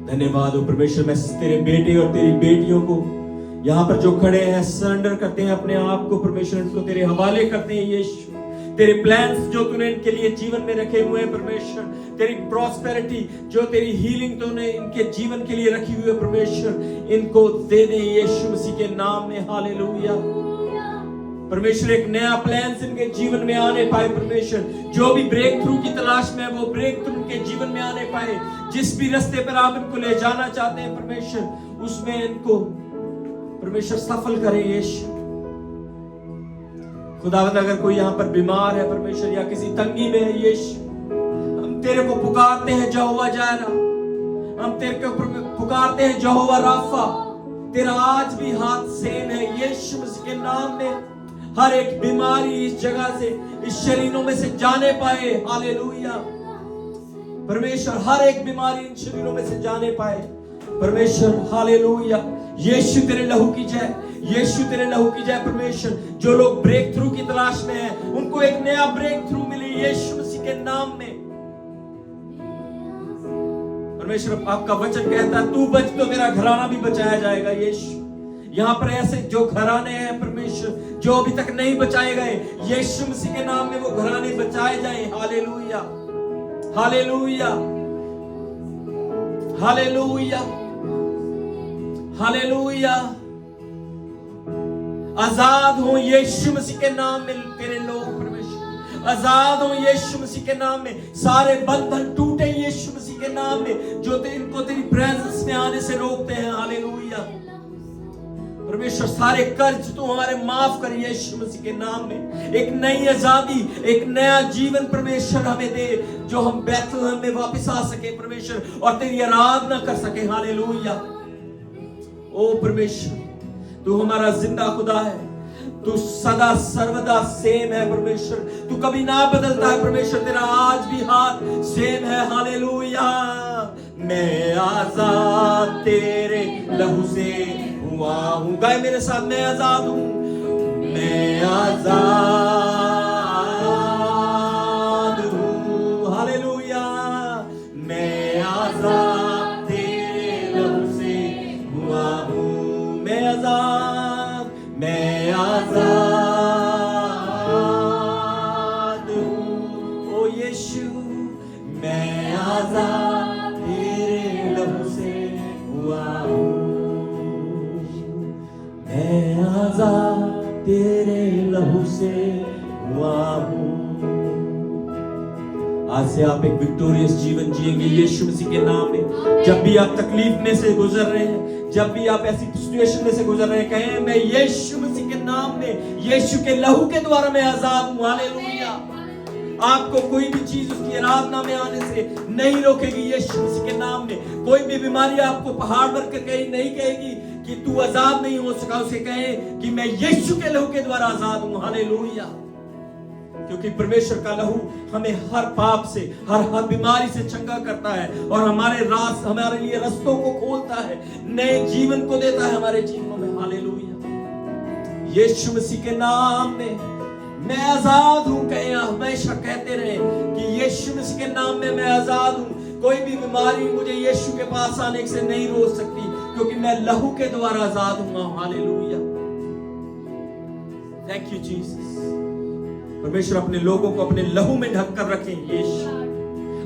B: धन्यवाद हो परमेश्वर। मैं तेरे बेटे और तेरी बेटियों को यहाँ पर जो खड़े हैं सरेंडर करते हैं अपने आप को परमेश्वर, इनको तेरे हवाले करते हैं यीशु। तेरे प्लान्स जो तूने इनके लिए जीवन में रखे हुए हैं परमेश्वर, तेरी प्रॉस्पेरिटी जो तेरी हीलिंग तूने इनके जीवन के लिए रखी हुई है परमेश्वर, इनको दे दे यीशु मसीह के नाम में। हालेलुया। परमेश्वर एक नया प्लान इनके जीवन में आने पाए परमेश्वर। जो भी ब्रेक थ्रू की तलाश में है वो ब्रेक थ्रू के जीवन में आने पाए। जिस भी रास्ते पर आप इनको ले जाना चाहते हैं परमेश्वर, उसमें इनको परमेश्वर सफल करे यीशु। खुदावंद अगर कोई यहाँ पर बीमार है परमेश्वर या किसी तंगी में है यीशु, हम तेरे को पुकारते हैं यहोवा जायरा, हम तेरे को पुकारते हैं यहोवा राफा। तेरा आज भी हाथ सेम है यीशु मसीह के नाम में। हर एक बीमारी इस जगह से, इस शरीरों में से जाने पाए। हालेलुया परमेश्वर, हर एक बीमारी इन शरीरों में से जाने पाए परमेश्वर। हालेलुया। यीशु तेरे लहू की जय, यीशु तेरे लहू की जय परमेश्वर। जो लोग ब्रेक थ्रू की तलाश में हैं उनको एक नया ब्रेक थ्रू मिले यीशु मसीह के नाम में परमेश्वर। आपका वचन कहता है तू बच तो तेरा घराना भी बचाया जाएगा यीशु। यहाँ पर ऐसे जो घराने हैं परमेश्वर जो अभी तक नहीं बचाए गए, यीशु मसीह के नाम में वो घराने बचाए जाएं। Hallelujah, hallelujah, hallelujah, hallelujah. आजाद हो यीशु मसीह के नाम में तेरे लोग परमेश्वर, आजाद हो यीशु मसीह के नाम में। सारे बंधन टूटे यीशु मसीह के नाम में जो इनको तेरी प्रेजेंस में आने से रोकते हैं। हालेलुया परमेश्वर। सारे कर्ज तू हमारे माफ कर यीशु मसीह के नाम में। एक नई आजादी, एक नया जीवन परमेश्वर हमें दे, जो हम बैतलहम में वापस आ सके परमेश्वर और तेरी आराधना कर सके। हालेलुया। ओ परमेश्वर तू हमारा जिंदा खुदा है, तू सदा सर्वदा सेम है परमेश्वर, तू कभी ना बदलता है परमेश्वर। तेरा आज भी हाथ सेम है। हालेलुया। मैं आजाद तेरे लहू से हुआ हूं। गाए मेरे साथ, मैं आजाद हूं, मैं आजाद हूं। हालेलुया। मैं आजाद तेरे लहू से हुआ हूं, मैं आजाद, मैं आजाद हूं। ओ यीशु मैं आजाद तेरे लहू से हुआ हूं, मैं आजाद तेरे लहू से हुआ हूं। आज से आप एक विक्टोरियस जीवन जिएंगे यीशु मसीह के नाम में। जब भी आप तकलीफ में से गुजर रहे हैं, जब भी आप ऐसी सिचुएशन में से गुजर रहे हैं, कहें मैं यीशु मसीह के नाम में, यीशु के लहू के द्वारा मैं आजाद हूं। हालेलुया। आपको कोई भी चीज उसकी आराधना में आने से नहीं रोकेगी यीशु मसीह के नाम में। कोई भी बीमारी आपको पहाड़ भर कर कहीं नहीं कहेगी कि तू आजाद नहीं हो सका। उसे कहे कि मैं यीशु के लहू के द्वारा आजाद हूं। हालेलुया। क्योंकि परमेश्वर का लहू हमें हर पाप से, हर बीमारी से चंगा करता है और हमारे लिए रास्तों को खोलता है, नए जीवन को देता है हमारे जीवनों में। हालेलुया। यीशु मसीह के नाम में मैं आजाद हूं। कहें, हमेशा कहते रहे कि यीशु मसीह के नाम में मैं आजाद हूं। कोई भी बीमारी मुझे यीशु के पास आने से नहीं रोक सकती, क्योंकि मैं लहू के द्वारा आजाद हूं। हालेलुया। Thank you Jesus. परमेश्वर अपने लोगों को अपने लहू में ढककर रखें यीशु,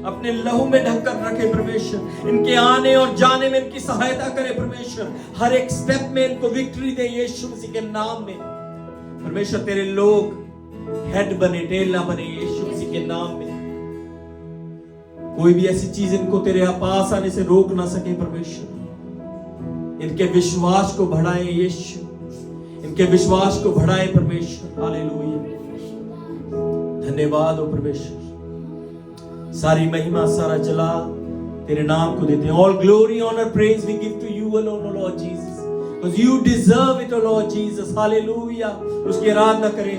B: अपने लहू में ढककर रखें परमेश्वर। इनके आने और जाने में इनकी सहायता करें परमेश्वर। हर एक स्टेप में इनको विक्ट्री दे यीशु मसीह के नाम में। परमेश्वर तेरे लोग हेड बने, टेल ना बने, यीशु मसीह के नाम में। कोई भी ऐसी चीज इनको तेरे पास आने से रोक ना सके परमेश्वर। इनके विश्वास को बढ़ाए यीशु, इनके विश्वास को बढ़ाए परमेश्वर। हालेलुया, धन्यवाद हो परमेश्वर। सारी महिमा, सारा जलाल तेरे नाम को देते हैं। All glory, honour, praise we give to you alone, O Lord Jesus, because you deserve it, O Lord Jesus. Hallelujah. उसकी आराधना करें,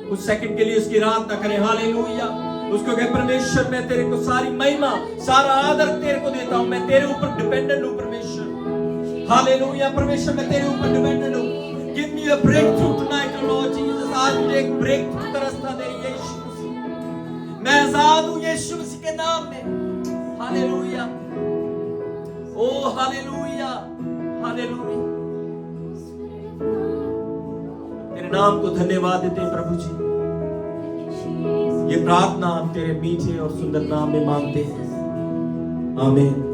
B: कुछ सेकंड के लिए उसकी आराधना करें। हालेलुया। उसको कहे परमेश्वर मैं तेरे को सारी महिमा, सारा आदर तेरे को देता हूं, मैं तेरे ऊपर डिपेंडेंट हूं परमेश्वर। हालेलुया। परमेश्वर मैं तेरे ऊपर डिपेंडेंट हूं। Give me a breakthrough tonight, O Lord Jesus. आज मुझे एक ब्रेक थ्रू का रास्ता दे यीशु मसीह। मैं आजाद हूं यीशु मसीह के नाम में। हालेलुया, ओ हालेलुया, हालेलुया। तेरे नाम को धन्यवाद देते हैं प्रभु जी। ये प्रार्थना हम तेरे मीठे और सुंदर नाम में मांगते हैं। आमीन।